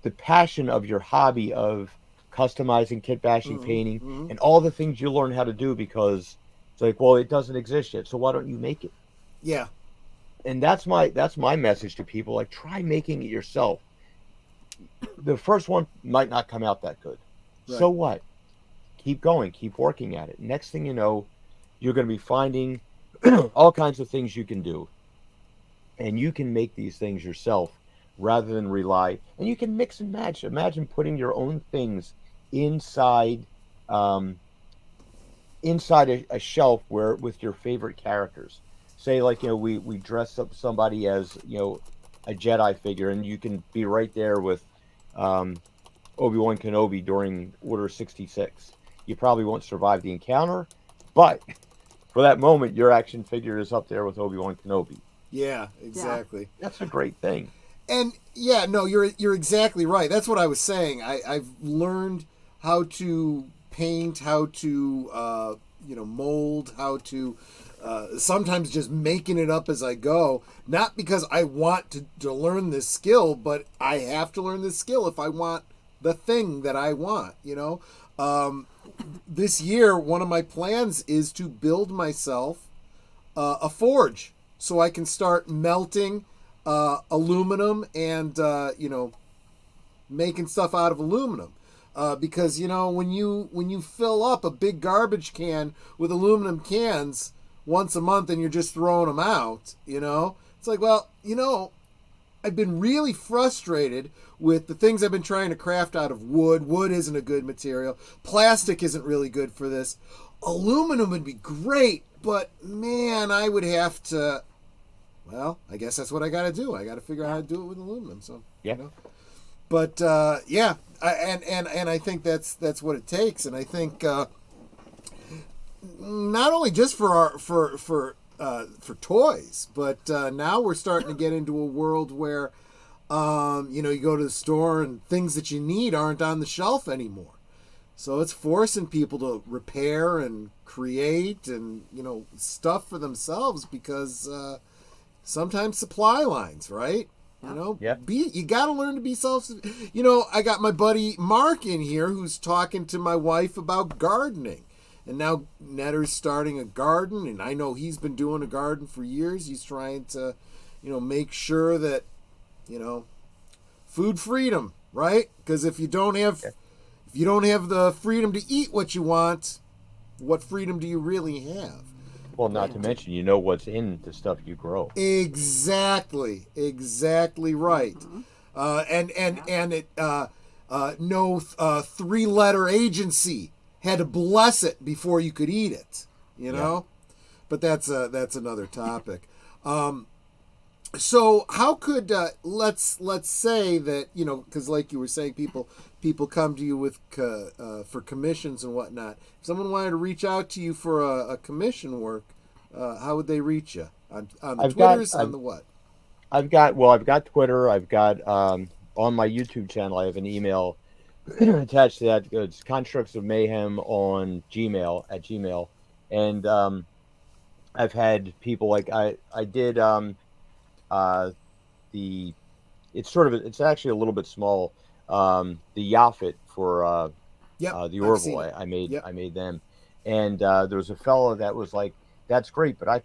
the passion of your hobby of customizing, kit bashing, Hmm. painting, Hmm. and all the things you learn how to do because it's like, well, it doesn't exist yet, so why don't you make it? Yeah. And that's my message to people. Like, try making it yourself. The first one might not come out that good. So Right. what? Keep going, keep working at it. Next thing you know, you're going to be finding all kinds of things you can do, and you can make these things yourself rather than rely. And you can mix and match. Imagine putting your own things inside um, inside a shelf where with your favorite characters. Say like we dress up somebody as a Jedi figure, and you can be right there with um, Obi-Wan Kenobi during Order 66. You probably won't survive the encounter, but for that moment, your action figure is up there with Obi-Wan Kenobi. Yeah, Yeah. exactly. That's a great thing. And yeah, no, you're exactly right. That's what I was saying. I've learned how to paint, how to mold, how to sometimes just making it up as I go. Not because I want to learn this skill, but I have to learn this skill if I want the thing that I want. This year, one of my plans is to build myself a forge so I can start melting aluminum and making stuff out of aluminum. Because when you fill up a big garbage can with aluminum cans once a month and you're just throwing them out, it's like, well, I've been really frustrated with the things I've been trying to craft out of wood. Wood isn't a good material. Plastic isn't really good for this. Aluminum would be great, but man, I would have to. Well, I guess that's what I got to do. I got to figure out how to do it with aluminum. So, Yeah. But yeah, and I think that's what it takes. And I think not only just for our for toys, but now we're starting to get into a world where you go to the store and things that you need aren't on the shelf anymore. So it's forcing people to repair and create and stuff for themselves because sometimes supply lines, right? Yeah. You got to learn to be self. I got my buddy Mark in here who's talking to my wife about gardening. And now Netter's starting a garden, and I know he's been doing a garden for years. He's trying to, make sure that, food freedom, right? Because if you don't have the freedom to eat what you want, what freedom do you really have? Well, not to mention, you know what's in the stuff you grow. Exactly right. And it no 3-letter agency had to bless it before you could eat it. But that's another topic. So how could let's say that, because like you were saying, people come to you with for commissions and whatnot. If someone wanted to reach out to you for a commission work, how would they reach you on the I've Twitters, got on the what? I've got Twitter. I've got on my YouTube channel. I have an email attached to that. It's Constructs of Mayhem on Gmail at Gmail, and I've had people like I did uh, the it's actually a little bit small. The Yaphet for Yep, the I've Orville. seen it. Yep. I made them, and there was a fellow that was like, "That's great," but I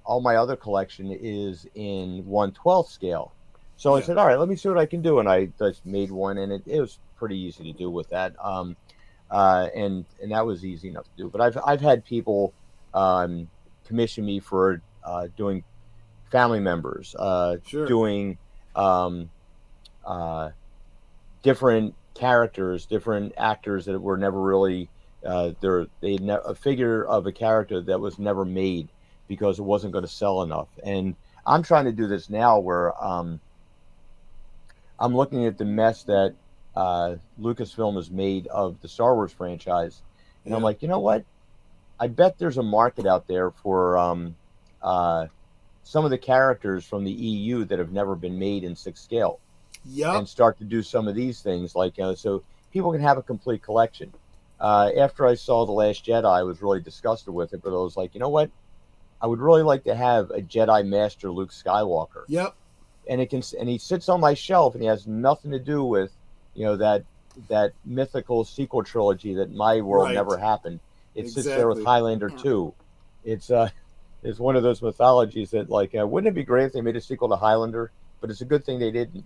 all my other collection is in 1/12 scale. So I Yeah. said, "All right, let me see what I can do," and I just made one, and it was pretty easy to do with that. And that was easy enough to do. But I've had people um, commission me for doing family members, Sure. doing um, uh, different characters, different actors that were never really a figure of a character that was never made because it wasn't going to sell enough. And I'm trying to do this now where I'm looking at the mess that Lucasfilm has made of the Star Wars franchise, and I'm Yeah. like, you know what? I bet there's a market out there for uh, some of the characters from the EU that have never been made in 6 scale, Yep. and start to do some of these things like so people can have a complete collection. After I saw The Last Jedi, I was really disgusted with it, but I was like, you know what? I would really like to have a Jedi Master Luke Skywalker, Yep. and he sits on my shelf, and he has nothing to do with that mythical sequel trilogy that my world Right. never happened. It sits there with Exactly. Highlander Yeah. 2. It's it's one of those mythologies that like wouldn't it be great if they made a sequel to Highlander? But it's a good thing they didn't.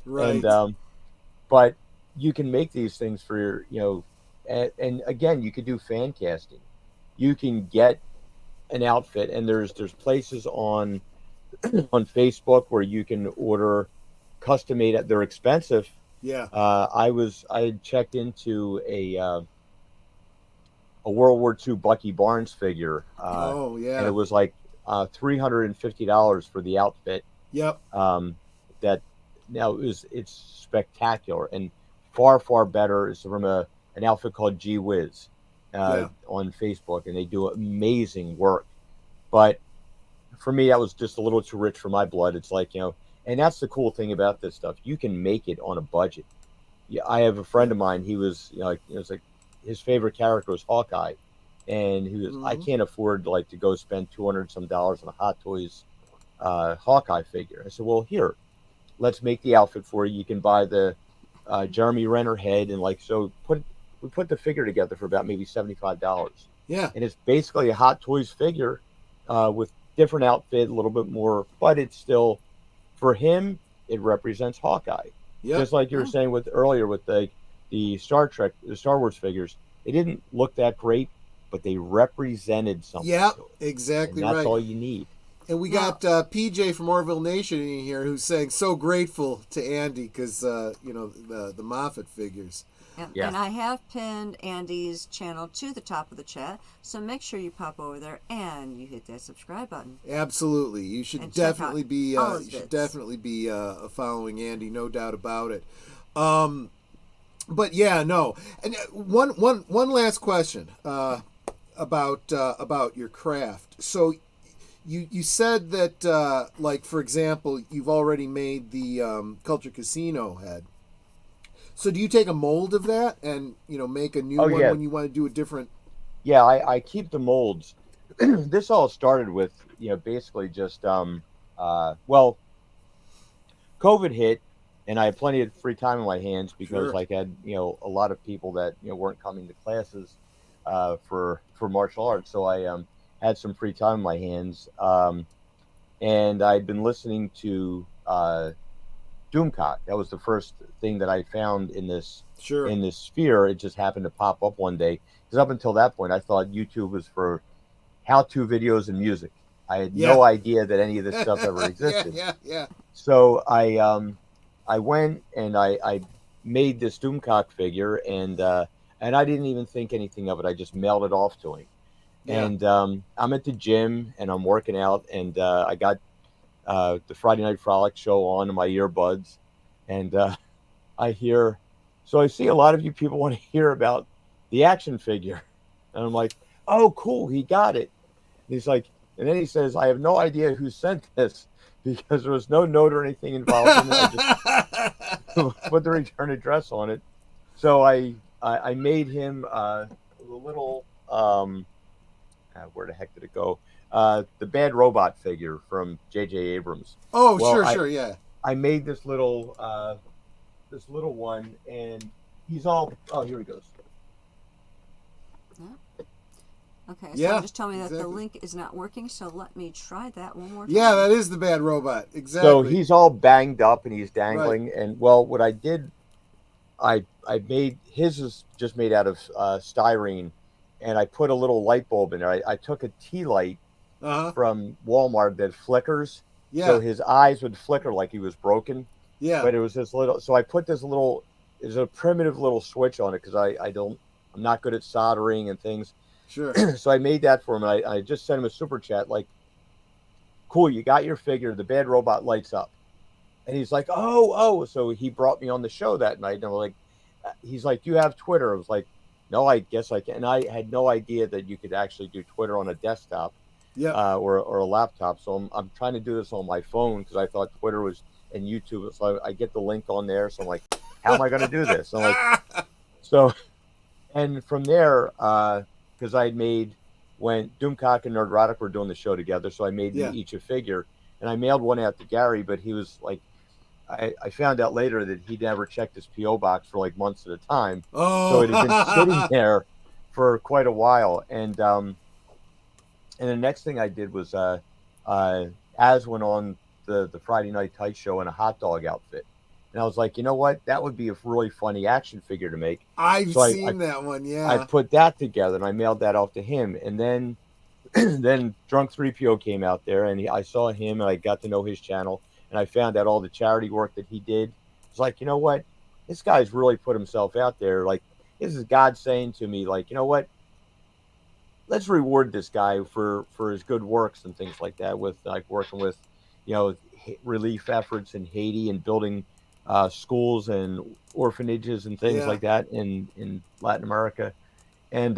And Right. but you can make these things for your and again you could do fan casting. You can get an outfit, and there's places on Facebook where you can order custom made. They're expensive. Yeah. I had checked into a World War II Bucky Barnes figure, Oh and it yeah. was like $350 for the outfit. Yep. That now it's spectacular and far better. It's from an outfit called G Wiz Yeah. on Facebook, and they do amazing work. But for me, that was just a little too rich for my blood. It's like and that's the cool thing about this stuff. You can make it on a budget. Yeah, I have a friend Yeah. of mine. He was, like, it was like his favorite character was Hawkeye, and he was, I Hmm. can't afford like to go spend $200 on a Hot Toys Hawkeye figure. I said, well, here, let's make the outfit for you. You can buy the Jeremy Renner head, and like so we put the figure together for about maybe $75, Yeah. and it's basically a Hot Toys figure with different outfit, a little bit more, but it's still for him. It represents Hawkeye, Yep. just like you were Yeah. saying with earlier with the Star Wars figures. They didn't look that great, but they represented something Yep. to it, and Exactly that's right. all you need. And we Now, got PJ from Orville Nation in here who's saying so grateful to Andy because the Moffat figures. Yeah. and I have pinned Andy's channel to the top of the chat, so make sure you pop over there and you hit that subscribe button. Absolutely, you should And check out definitely be all his bits. following Andy, no doubt about it. But yeah, no. And one last question about your craft. So you said that like for example, you've already made the Culture Casino head. So do you take a mold of that and make a new Oh one yeah, when you want to do a different? yeah. I keep the molds. This all started with basically just well, COVID hit, and I had plenty of free time in my hands because Sure. like I had a lot of people that weren't coming to classes for martial arts, so I had some free time in my hands, and I'd been listening to Doomcock. That was the first thing that I found Sure. in this sphere. It just happened to pop up one day because up until that point, I thought YouTube was for how-to videos and music. I had Yeah. no idea that any of this stuff ever Yeah. existed. Yeah. So I went and I made this Doomcock figure, and I didn't even think anything of it. I just mailed it off to him. Yeah. And I'm at the gym and I'm working out, and I got the Friday Night Frolic show on in my earbuds, and I hear, so I see a lot of you people want to hear about the action figure, and I'm like, oh, cool, he got it. And he's like, and then he says, I have no idea who sent this because there was no note or anything involved in it. I just put the return address on it. So I made him the little where the heck did it go? The Bad Robot figure from J.J. Abrams. Oh, Well, sure, yeah. I made this little one, and he's all. Oh, here he goes. Okay, so Yeah, just tell me that the exactly. link is not working, so let me try that one more time. Yeah, that is the Bad Robot. Exactly. So he's all banged up and he's dangling. Right. And well, what I did, I made his is just made out of styrene, and I put a little light bulb in there. I took a tea light Uh-huh. from Walmart that flickers, so Yeah. his eyes would flicker like he was broken. Yeah. But it was this little. So I put this little. There's a primitive little switch on it because I'm not good at soldering and things. Sure. So I made that for him, and I just sent him a super chat like, "Cool, you got your figure. The Bad Robot lights up." And he's like, oh. So he brought me on the show that night. And I'm like, he's like, do you have Twitter? I was like, no, I guess I can. And I had no idea that you could actually do Twitter on a desktop or a laptop. So I'm trying to do this on my phone because I thought Twitter was and YouTube. So I get the link on there. So I'm like, how am I going to do this? So I'm like, so, and from there, because I had made, when Doomcock and Nerdrotic were doing the show together, so I made them each a figure. And I mailed one out to Gary, but he was like, I found out later that he never checked his P.O. box for like months at a time. Oh. So it had been sitting there for quite a while. And the next thing I did was Az went on the Friday Night Tight show in a hot dog outfit. And I was like, you know what? That would be a really funny action figure to make. I've seen that one, yeah. I put that together and I mailed that off to him. And then then Drunk 3PO came out there, and I saw him, and I got to know his channel, and I found out all the charity work that he did. It's like, you know what? This guy's really put himself out there. Like, this is God saying to me, like, you know what? Let's reward this guy for his good works and things like that, with like working with, relief efforts in Haiti and building schools and orphanages and things like that in Latin America. And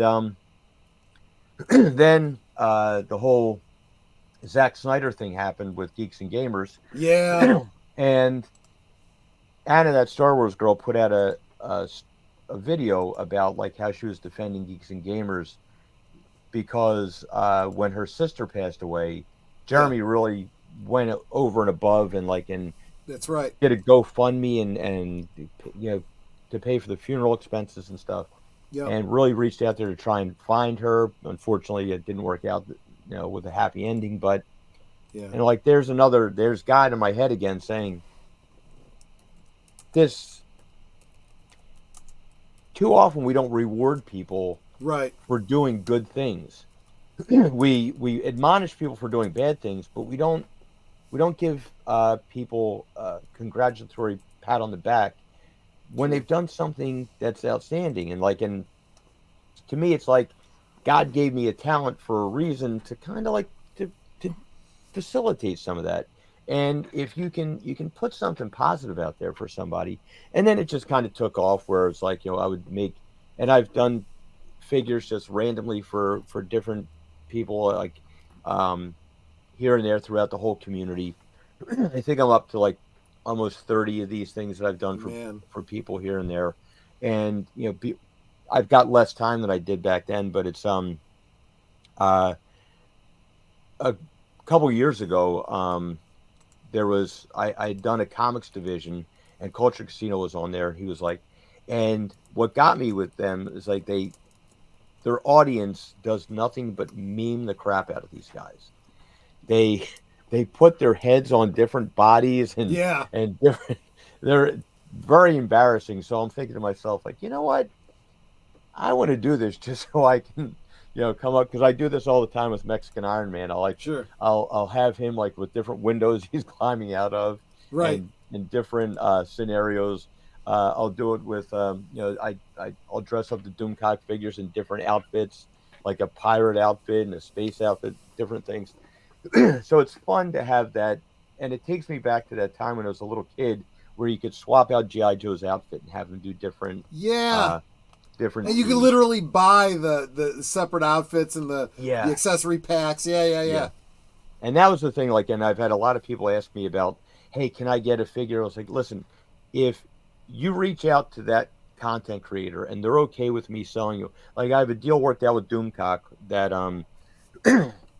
then the whole Zack Snyder thing happened with Geeks and Gamers. Yeah. And Anna, that Star Wars girl, put out a video about like how she was defending Geeks and Gamers because when her sister passed away, Jeremy really went over and above and that's right, did a GoFundMe and to pay for the funeral expenses and stuff. Yep. And really reached out there to try and find her. Unfortunately, it didn't work out, with a happy ending. But and like there's God in my head again saying this. Too often we don't reward people for doing good things. we admonish people for doing bad things, but we don't give people a congratulatory pat on the back when they've done something that's outstanding. And to me, it's like God gave me a talent for a reason to kind of like to facilitate some of that. And if you can put something positive out there for somebody, and then it just kind of took off where it's like, I would make, and I've done figures just randomly for different people, like here and there throughout the whole community. I think I'm up to like almost 30 of these things that I've done for people here and there. And, I've got less time than I did back then, but it's a couple years ago, there was I'd done a comics division, and Culture Casino was on there. He was like, and what got me with them is like their audience does nothing but meme the crap out of these guys. They put their heads on different bodies and different. They're very embarrassing. So I'm thinking to myself, like, you know what? I want to do this just so I can, come up, because I do this all the time with Mexican Iron Man. I'll have him like with different windows he's climbing out of, right, and in different scenarios. I'll do it with I'll dress up the Doomcock figures in different outfits, like a pirate outfit and a space outfit, different things. So it's fun to have that and it takes me back to that time when I was a little kid, where you could swap out GI Joe's outfit and have him do different, Yeah. different And you can scenes. literally buy the separate outfits and the Yeah. accessory packs. Yeah. And that was the thing. Like, and I've had a lot of people ask me about, hey, can I get a figure? I was like, listen, if you reach out to that content creator and they're okay with me selling you, like I have a deal worked out with Doomcock that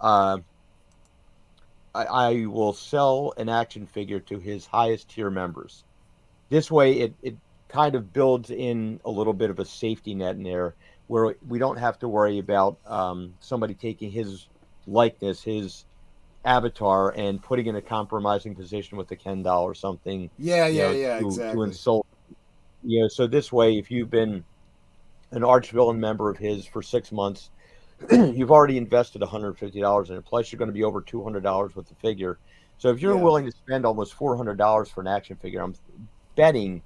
uh, I will sell an action figure to his highest tier members. This way, it kind of builds in a little bit of a safety net in there, where we don't have to worry about somebody taking his likeness, his avatar, and putting in a compromising position with the Ken doll or something, Yeah, to exactly. insult. So this way, if you've been an arch villain member of his for 6 months, you've already invested $150 in it. Plus, you're going to be over $200 with the figure. So if you're Yeah. willing to spend almost $400 for an action figure, I'm betting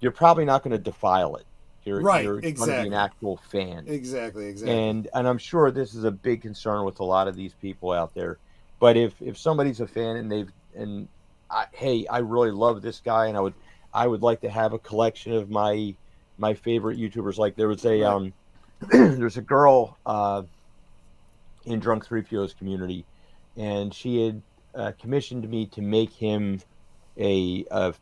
you're probably not going to defile it. Right, You're going to be an exactly. actual fan. Exactly. And I'm sure this is a big concern with a lot of these people out there. But if somebody's a fan and hey, I really love this guy, and I would like to have a collection of my favorite YouTubers. Like there was a Right. there's a girl in Drunk 3PO's community, and she had commissioned me to make him a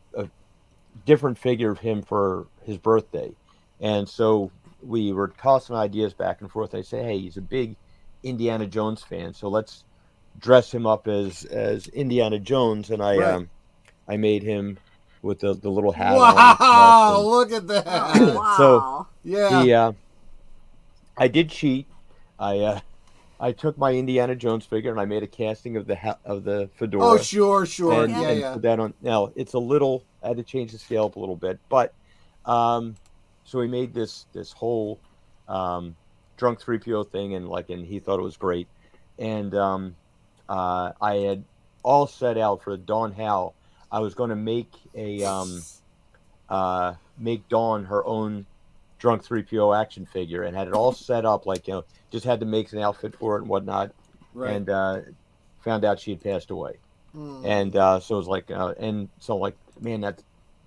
different figure of him for his birthday. And so we were tossing ideas back and forth. I say, hey, he's a big Indiana Jones fan, so let's dress him up as Indiana Jones. And Right. I made him with the little hat Wow! on. Look at Oh, that. So wow. Yeah. he I did cheat. I took my Indiana Jones figure and I made a casting of the Oh, fedora sure. and Yeah, Okay. yeah. put that on. Now it's a little. I had to change the scale up a little bit, but um, so we made this whole drunk 3PO thing, and he thought it was great, and I had all set out for Dawn Howe. I was going to make Dawn her own drunk 3PO action figure, and had it all set up, like, just had to make an outfit for it and whatnot, Right. and found out she had passed away. Mm. And so it was like, and so I'm like, man,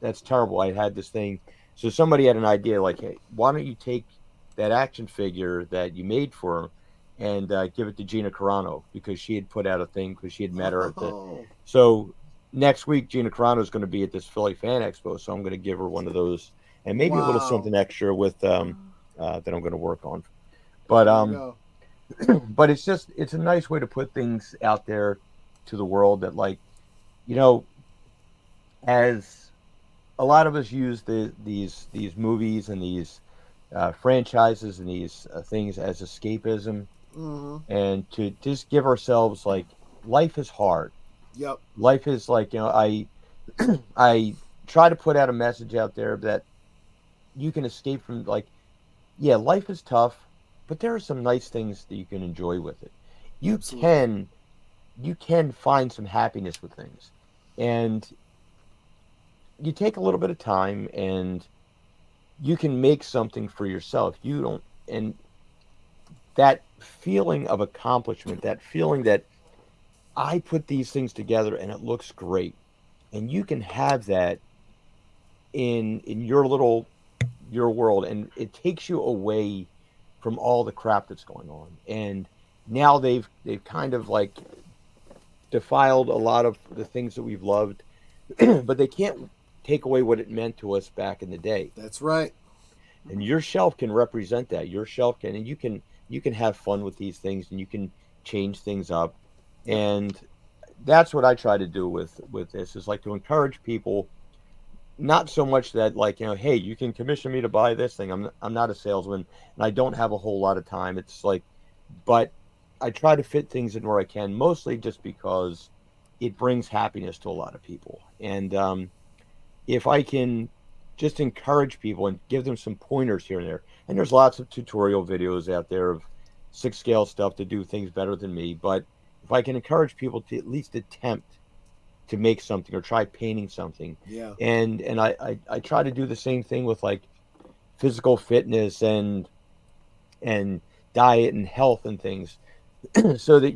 that's terrible. I had this thing. So somebody had an idea, like, hey, why don't you take that action figure that you made for her and give it to Gina Carano, because she had put out a thing, because she had met her at the. Oh. So next week, Gina Carano is going to be at this Philly Fan Expo, so I'm going to give her one of those, and maybe a little Wow. something extra with that I'm going to work on. But There you go. but it's a nice way to put things out there to the world that, like, you know, as a lot of us use these movies and these franchises and these things as escapism, Mm-hmm. and to just give ourselves, like, life is hard. Yep. Life is like, I try to put out a message out there that you can escape from, like, yeah, life is tough, but there are some nice things that you can enjoy with it. You Absolutely. can you can find some happiness with things, and you take a little bit of time and you can make something for yourself. You don't, and that feeling of accomplishment, that feeling that I put these things together and it looks great, and you can have that in your world, and it takes you away from all the crap that's going on. And now they've kind of, like, defiled a lot of the things that we've loved, but they can't take away what it meant to us back in the day. That's right. And your shelf can represent that. Your shelf can, and you can have fun with these things, and you can change things up. Yep. And that's what I try to do with this, is like to encourage people. Not so much that, like, hey, you can commission me to buy this thing. I'm not a salesman, and I don't have a whole lot of time. It's like, but I try to fit things in where I can, mostly just because it brings happiness to a lot of people. And if I can just encourage people and give them some pointers here and there, and there's lots of tutorial videos out there of 6 scale stuff to do things better than me, but if I can encourage people to at least attempt to make something or try painting something, Yeah. and I try to do the same thing with, like, physical fitness and diet and health and things, so that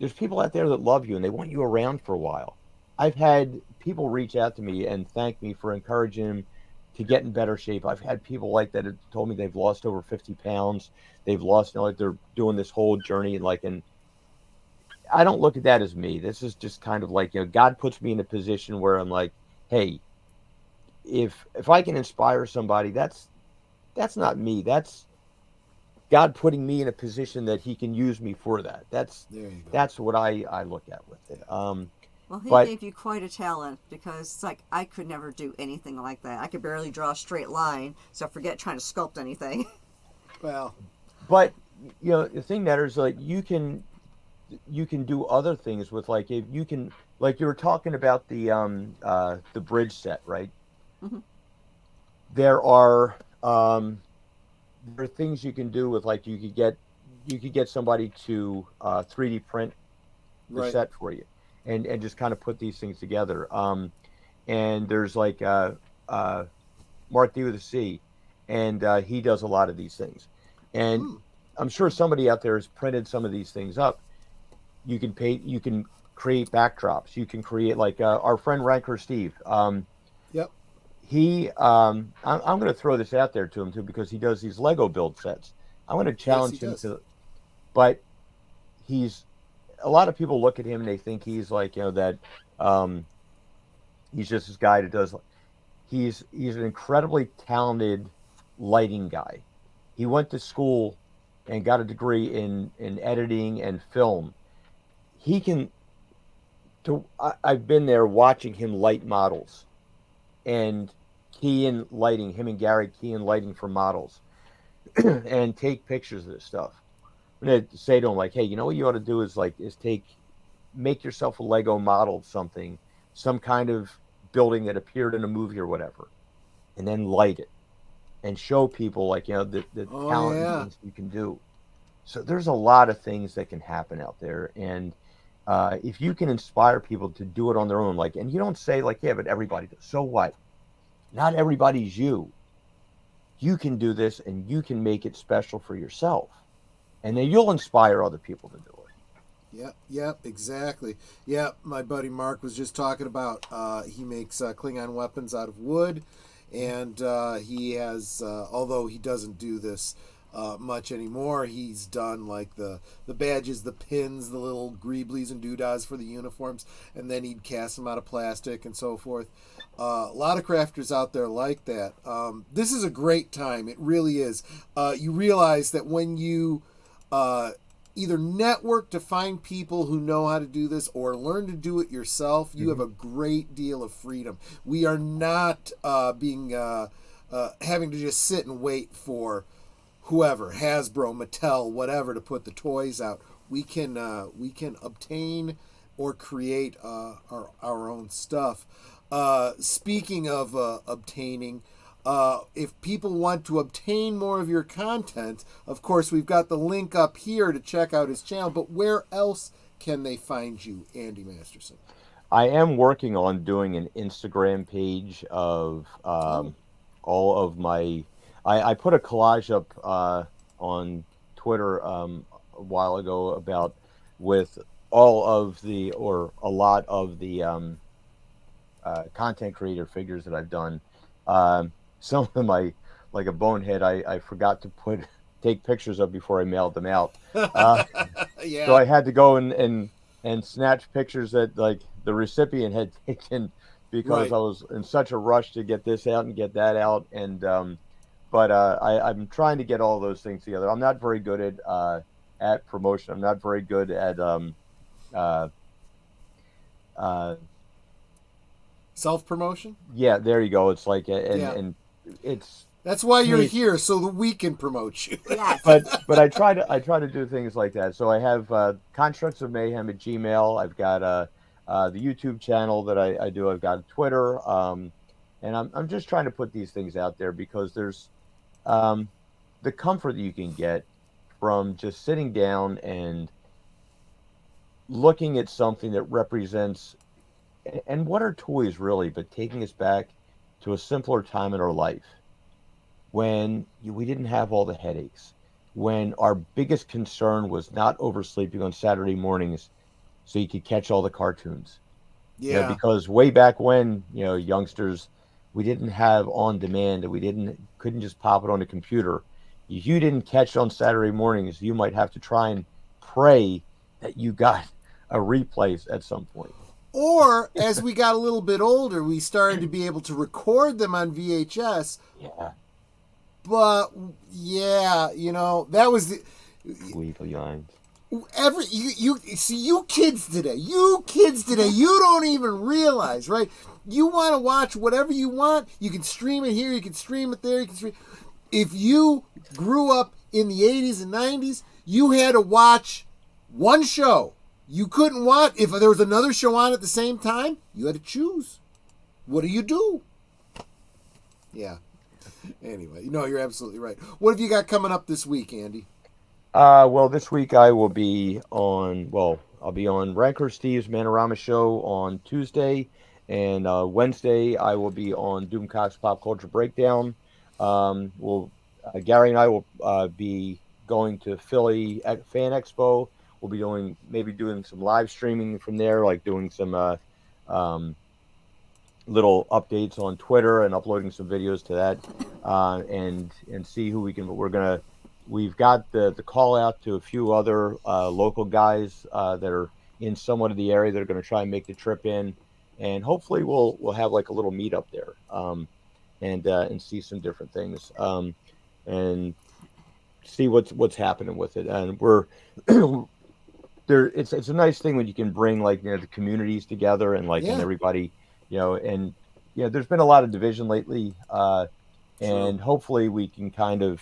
there's people out there that love you and they want you around for a while. I've had people reach out to me and thank me for encouraging them to get in better shape. I've had people like that have told me they've lost over 50 pounds. They've lost, like they're doing this whole journey. And I don't look at that as me. This is just kind of like, God puts me in a position where I'm like, hey, if I can inspire somebody, that's not me. That's God putting me in a position that He can use me for that. That's There you go. that's what I look at with it. Well, he But gave you quite a talent, because it's like I could never do anything like that. I could barely draw a straight line, so forget trying to sculpt anything. Well, but the thing that is, like, you can do other things with, like, if you can, like you were talking about the bridge set, right? Hmm. There are things you can do with, like, you could get somebody to 3D print the right. set for you, and just kind of put these things together. And there's like Mark D with a C, and he does a lot of these things. And Hmm. I'm sure somebody out there has printed some of these things up. You can create backdrops. You can create, like, our friend Ranker Steve. Yep. I'm going to throw this out there to him too, because he does these Lego build sets. I'm going to Yes, he challenge him does. to, but he's a lot of people look at him and they think he's like, that um, he's just this guy that does. He's an incredibly talented lighting guy. He went to school and got a degree in editing and film. He can. I've been there watching him light models and key in lighting. Him and Gary key in lighting for models and take pictures of this stuff. I'm gonna say to him, like, hey, what you ought to do is, like, make yourself a Lego model of something, some kind of building that appeared in a movie or whatever, and then light it and show people, like, the Oh talent and yeah. things you can do. So there's a lot of things that can happen out there, and if you can inspire people to do it on their own, like, and you don't say, like, yeah, but everybody does. So what? Not everybody's you. You can do this, and you can make it special for yourself, and then you'll inspire other people to do it. Yep, yep, exactly. Yep, my buddy Mark was just talking about he makes Klingon weapons out of wood, and he has, although he doesn't do this much anymore, he's done like the badges, the pins, the little greeblies and doodads for the uniforms, and then he'd cast them out of plastic and so forth. A lot of crafters out there like that. This is a great time. It really is. You realize that when you either network to find people who know how to do this or learn to do it yourself, you have a great deal of freedom. We are not having to just sit and wait for whoever, Hasbro, Mattel, whatever, to put the toys out. We can obtain or create our own stuff. Speaking of obtaining, if people want to obtain more of your content, of course, we've got the link up here to check out his channel. But where else can they find you, Andy Masterson? I am working on doing an Instagram page of Oh, all of my. I put a collage up on Twitter a while ago about with all of the, or a lot of the content creator figures that I've done. Some of them, like a bonehead, I forgot to take pictures of before I mailed them out. Uh, so yeah, I had to go and snatch pictures that, like, the recipient had taken, because right. I was in such a rush to get this out and get that out. And but I'm trying to get all those things together. I'm not very good at promotion. I'm not very good at uh, uh, Self promotion. yeah, there you go. It's like, Yeah, and it's that's why to you're me, it's, here, so that we can promote you. Yes. but I try to do things like that. So I have Constructs of Mayhem at Gmail. I've got the YouTube channel that I do. I've got Twitter, and I'm just trying to put these things out there, because there's um, the comfort that you can get from just sitting down and looking at something that represents, and what are toys really, but taking us back to a simpler time in our life, when we didn't have all the headaches, when our biggest concern was not oversleeping on Saturday mornings so you could catch all the cartoons. You know, Yeah. because way back when, you know, youngsters, we didn't have on demand, and we couldn't just pop it on the computer. If you didn't catch it on Saturday mornings, you might have to try and pray that you got a replay at some point. Or as we got a little bit older, we started to be able to record them on VHS. Yeah, But yeah, you know, that was the, sleepy lines. you see, you kids today, you don't even realize, right? You want to watch whatever you want, you can stream it here, you can stream it there, you can stream. If you grew up in the 80s and 90s, you had to watch one show. You couldn't watch if there was another show on at the same time. You had to choose. What do you do? Yeah. Anyway, no, you're absolutely right. What have you got coming up this week, Andy? Well, this week I will be on. Well, I'll be on Ranker Steve's Manorama show on Tuesday, and Wednesday I will be on Doomcock's Pop Culture Breakdown. Gary and I will be going to Philly at Fan Expo. We'll be doing some live streaming from there, like doing some little updates on Twitter and uploading some videos to that, and see who we can. We've got the call out to a few other local guys that are in somewhat of the area that are going to try and make the trip in, and hopefully we'll have like a little meetup there, and see some different things, and see what's happening with it. And we're there. It's a nice thing when you can bring, like, you know, the communities together, and like, Yeah. and everybody, you know, and you know, there's been a lot of division lately, and hopefully we can kind of,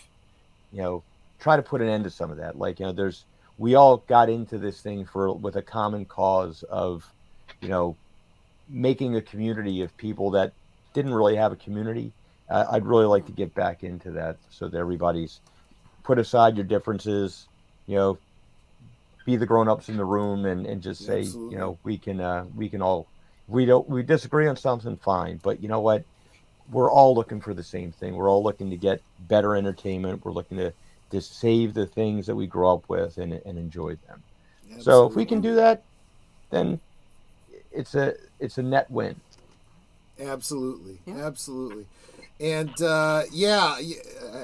you know, try to put an end to some of that. Like, you know, we all got into this thing with a common cause of, you know, making a community of people that didn't really have a community. I'd really like to get back into that, so that everybody's put aside your differences, you know, be the grown-ups in the room, and just say, Absolutely. you know, we can all, we disagree on something, fine, but you know what? We're all looking for the same thing. We're all looking to get better entertainment. We're looking to save the things that we grew up with, and enjoy them. Absolutely. So if we can do that, then it's a net win. Absolutely. Yeah. Absolutely. And yeah,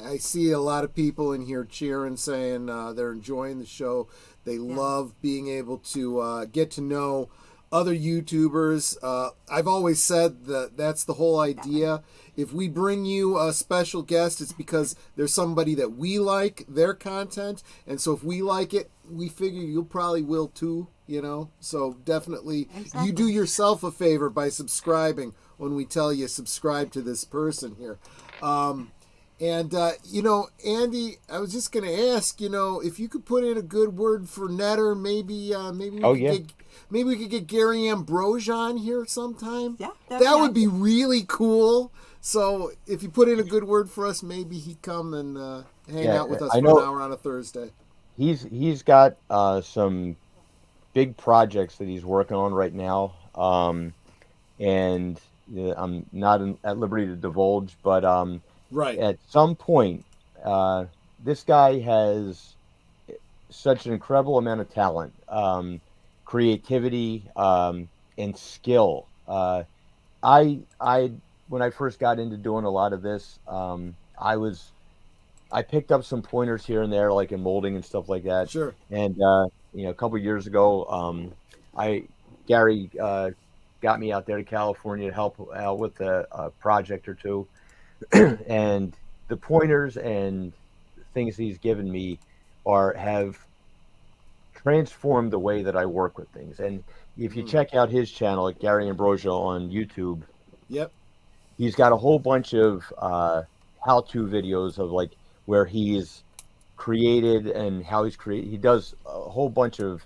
I see a lot of people in here cheering, saying they're enjoying the show. They love being able to get to know other YouTubers. I've always said that that's the whole idea. If we bring you a special guest, it's because there's somebody that we like their content, and so if we like it, we figure you probably will too, you know. So definitely, you do yourself a favor by subscribing when we tell you subscribe to this person here. And you know, Andy, I was just going to ask, you know, if you could put in a good word for Netter, maybe we could get Gary Ambrose on here sometime. Yeah, that would be really cool. So if you put in a good word for us, maybe he'd come and hang out with us for an hour on a Thursday. He's got some big projects that he's working on right now, and I'm not at liberty to divulge, but right. At some point, this guy has such an incredible amount of talent, creativity, and skill. I when I first got into doing a lot of this, I picked up some pointers here and there, like in molding and stuff like that. Sure. And you know, a couple of years ago, Gary got me out there to California to help out with a project or two, and the pointers and things he's given me have transformed the way that I work with things. And if you check out his channel, like Gary Ambrosio on YouTube, yep, he's got a whole bunch of how-to videos of like where he's created and how he's created. He does a whole bunch of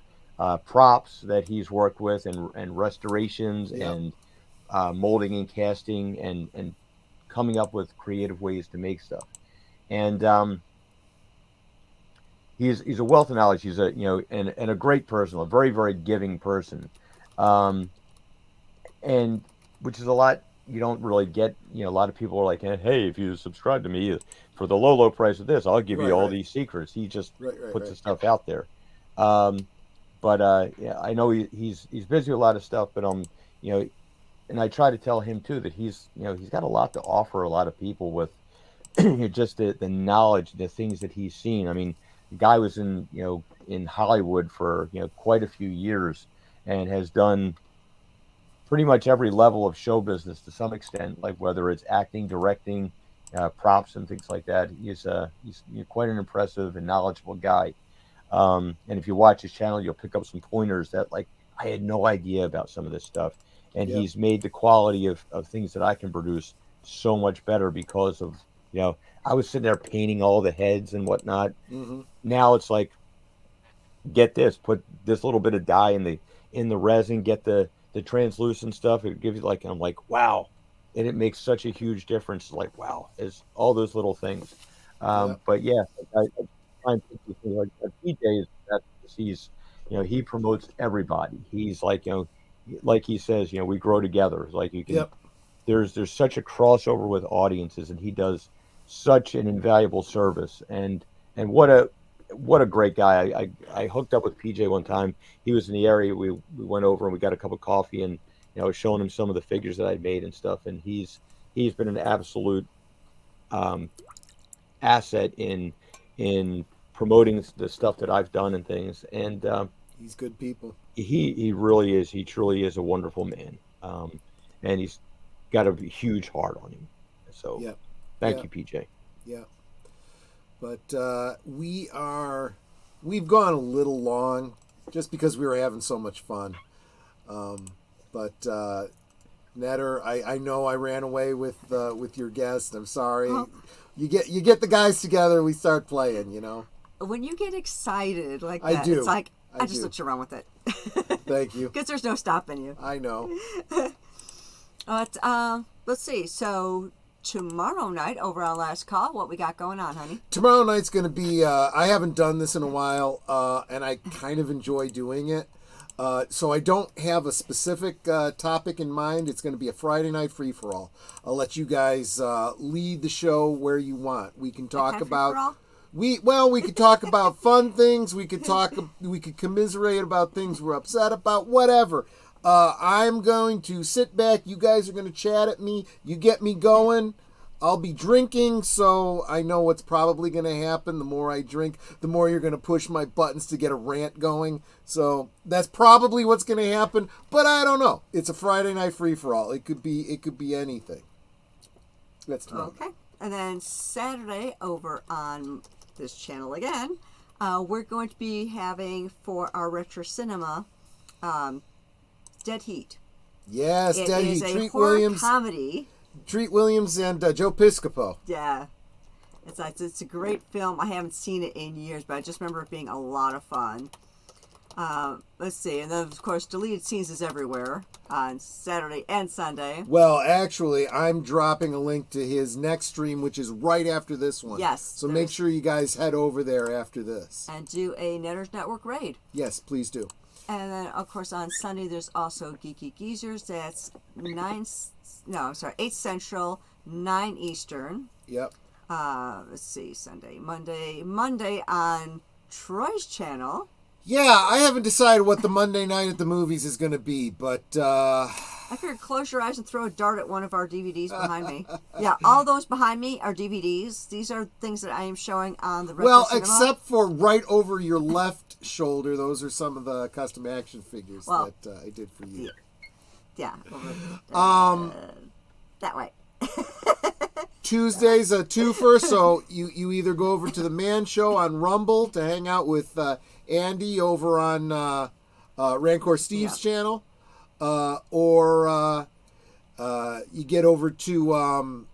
props that he's worked with, and restorations, and molding and casting, and coming up with creative ways to make stuff. And he's a wealth of knowledge. He's and a great person, a very, very giving person, and which is a lot you don't really get. You know, a lot of people are like, hey, if you subscribe to me for the low price of this, I'll give you all these secrets. He just puts the stuff out there. But yeah, I know he's busy with a lot of stuff. But you know, and I try to tell him too that he's got a lot to offer a lot of people with just the knowledge, the things that he's seen. I mean, the guy was in Hollywood for quite a few years and has done pretty much every level of show business to some extent, like whether it's acting, directing, props, and things like that. He's quite an impressive and knowledgeable guy. And if you watch his channel, you'll pick up some pointers that like I had no idea about some of this stuff. And Yep. he's made the quality of things that I can produce so much better because of I was sitting there painting all the heads and whatnot. Mm-hmm. Now it's like get this, put this little bit of dye in the resin, get the translucent stuff. It gives you like I'm like wow, and it makes such a huge difference. Like wow, is all those little things. Yep. But yeah, I try and think like PJ is that he promotes everybody. He's like like he says we grow together. Like you can Yep. there's such a crossover with audiences, and he does such an invaluable service. And what a great guy. I hooked up with PJ one time. He was in the area. We went over and we got a cup of coffee, and I was showing him some of the figures that I'd made and stuff. And he's been an absolute um, asset in promoting the stuff that I've done and things. And He's good people. he really is. He truly is a wonderful man. And he's got a huge heart on him. So Yep. thank Yep. you, PJ. Yeah. But we've gone a little long just because we were having so much fun. But Netter, I know I ran away with your guest. I'm sorry. Oh. You get the guys together, we start playing. When you get excited like I that, do. it's like I I just do. let you run with it. Thank you. Because there's no stopping you. I know. But let's see. So tomorrow night over on Last Call, what we got going on, honey? Tomorrow night's going to be. I haven't done this in a while, and I kind of enjoy doing it. So I don't have a specific topic in mind. It's going to be a Friday night free for all. I'll let you guys lead the show where you want. We can talk Okay, about. free-for-all? We could talk about fun things. We could commiserate about things we're upset about. Whatever. I'm going to sit back. You guys are going to chat at me. You get me going. I'll be drinking, so I know what's probably going to happen. The more I drink, the more you're going to push my buttons to get a rant going. So that's probably what's going to happen. But I don't know. It's a Friday night free for all. It could be anything. That's tomorrow. Okay. And then Saturday over on this channel again, we're going to be having for our retro cinema Dead Heat. Yes, It Dead is Heat. a Treat horror Williams. comedy. Treat Williams and Joe Piscopo. Yeah. It's a great film. I haven't seen it in years, but I just remember it being a lot of fun. Let's see. And then, of course, Deleted Scenes is everywhere on Saturday and Sunday. Well, actually, I'm dropping a link to his next stream, which is right after this one. Yes. So make sure you guys head over there after this. And do a Netters Network raid. Yes, please do. And then, of course, on Sunday, there's also Geeky Geezers. That's 8 Central, 9 Eastern. Yep. Let's see, Monday on Troy's channel. Yeah, I haven't decided what the Monday night at the movies is going to be, but I figured close your eyes and throw a dart at one of our DVDs behind me. Yeah, all those behind me are DVDs. These are things that I am showing on the Retro Cinema. except for right over your left shoulder, those are some of the custom action figures that I did for you. Yeah. That way. Tuesday's a twofer, so you either go over to the Man Show on Rumble to hang out with Andy over on Rancor Steve's channel, or you get over to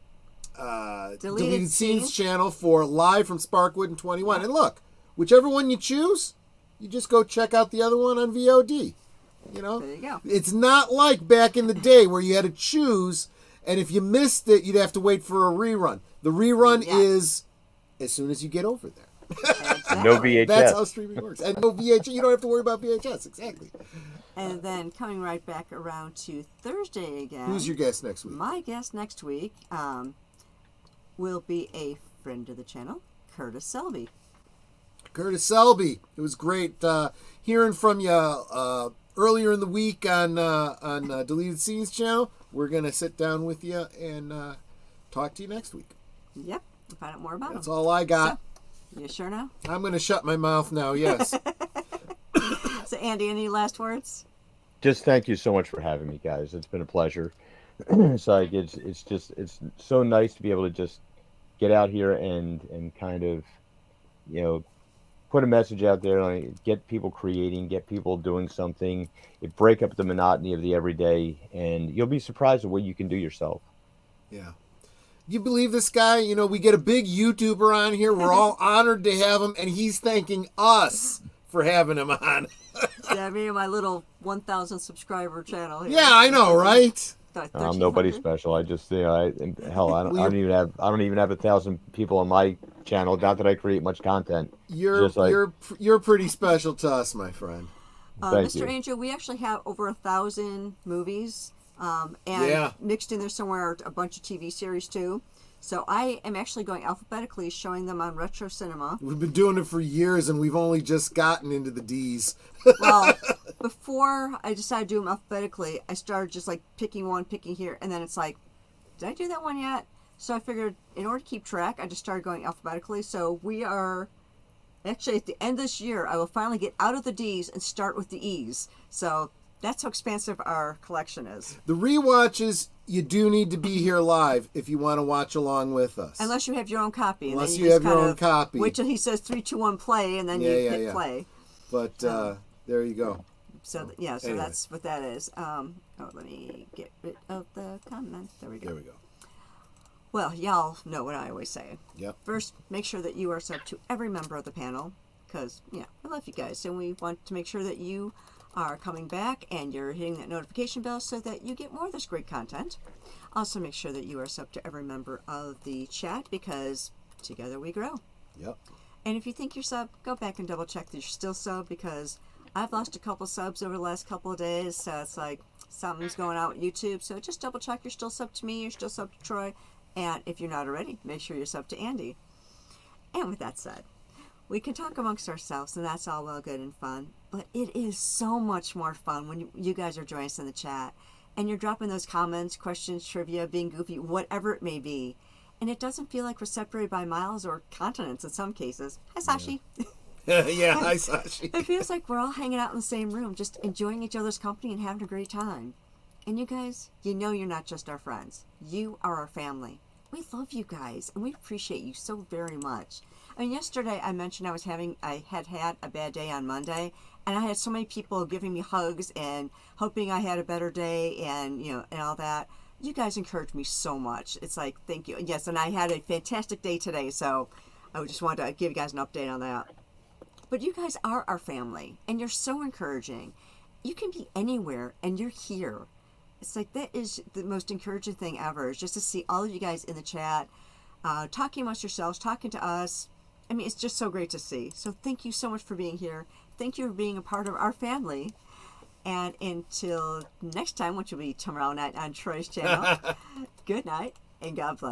Deleted Scenes channel for Live from Sparkwood and 21. And look, whichever one you choose, you just go check out the other one on VOD. There you go. It's not like back in the day where you had to choose, and if you missed it, you'd have to wait for a rerun. The rerun is as soon as you get over there. Exactly. No VHS. That's how streaming works. And no VHS. You don't have to worry about VHS. Exactly. And then coming right back around to Thursday again. Who's your guest next week? My guest next week will be a friend of the channel, Curtis Selby. Curtis Selby. It was great hearing from you earlier in the week on Deleted Scenes channel. We're going to sit down with you and talk to you next week. Yep. We'll find out more about That's them. all I got. So, you sure now? I'm going to shut my mouth now, yes. So, Andy, any last words? Just thank you so much for having me, guys. It's been a pleasure. It's like it's so nice to be able to just get out here and kind of, put a message out there, like, get people creating, get people doing something, break up the monotony of the everyday, and you'll be surprised at what you can do yourself. Yeah. You believe this guy? We get a big YouTuber on here. We're all honored to have him, and he's thanking us for having him on. Yeah, me and my little 1,000 subscriber channel here. Yeah, I know, right? I'm nobody special. I just, I don't even have 1,000 people on my channel. Not that I create much content. You're pretty special to us, my friend. Thank Mr. you. Angel, we actually have over 1,000 movies, and mixed in there somewhere are a bunch of TV series too. So I am actually going alphabetically, showing them on Retro Cinema. We've been doing it for years, and we've only just gotten into the D's. Well, before I decided to do them alphabetically, I started just like picking here, and then it's like, did I do that one yet? So I figured in order to keep track, I just started going alphabetically. So we are actually at the end of this year, I will finally get out of the D's and start with the E's. So that's how expansive our collection is. The rewatches, you do need to be here live if you want to watch along with us. Unless you have your own copy. Unless and you have your own copy. Wait till he says 3, 2, 1, play, and then you hit play. But there you go. So anyway. That's what that is. Let me get rid of the comment. There we go. There we go. Well, y'all know what I always say. Yep. First, make sure that you are subbed to every member of the panel, because, we love you guys, and we want to make sure that you are coming back and you're hitting that notification bell so that you get more of this great content. Also, make sure that you are subbed to every member of the chat, because together we grow. Yep. And if you think you're subbed, go back and double check that you're still subbed, because I've lost a couple subs over the last couple of days, so it's like something's going on with YouTube. So just double check you're still subbed to me, you're still subbed to Troy, and if you're not already, make sure you're subbed to Andy. And with that said, we can talk amongst ourselves, and that's all well, good, and fun, but it is so much more fun when you guys are joining us in the chat, and you're dropping those comments, questions, trivia, being goofy, whatever it may be, and it doesn't feel like we're separated by miles or continents in some cases. Hi, Sashi. Yeah, hi, Sashi. It feels like we're all hanging out in the same room, just enjoying each other's company and having a great time. And you guys, you're not just our friends. You are our family. We love you guys, and we appreciate you so very much. I mean, yesterday I mentioned I had a bad day on Monday, and I had so many people giving me hugs and hoping I had a better day, and and all that. You guys encouraged me so much. It's like, thank you. Yes, and I had a fantastic day today, so I just wanted to give you guys an update on that. But you guys are our family, and you're so encouraging. You can be anywhere, and you're here. It's like, that is the most encouraging thing ever, is just to see all of you guys in the chat, talking amongst yourselves, talking to us. I mean, it's just so great to see. So thank you so much for being here. Thank you for being a part of our family. And until next time, which will be tomorrow night on Troy's channel, good night, and God bless.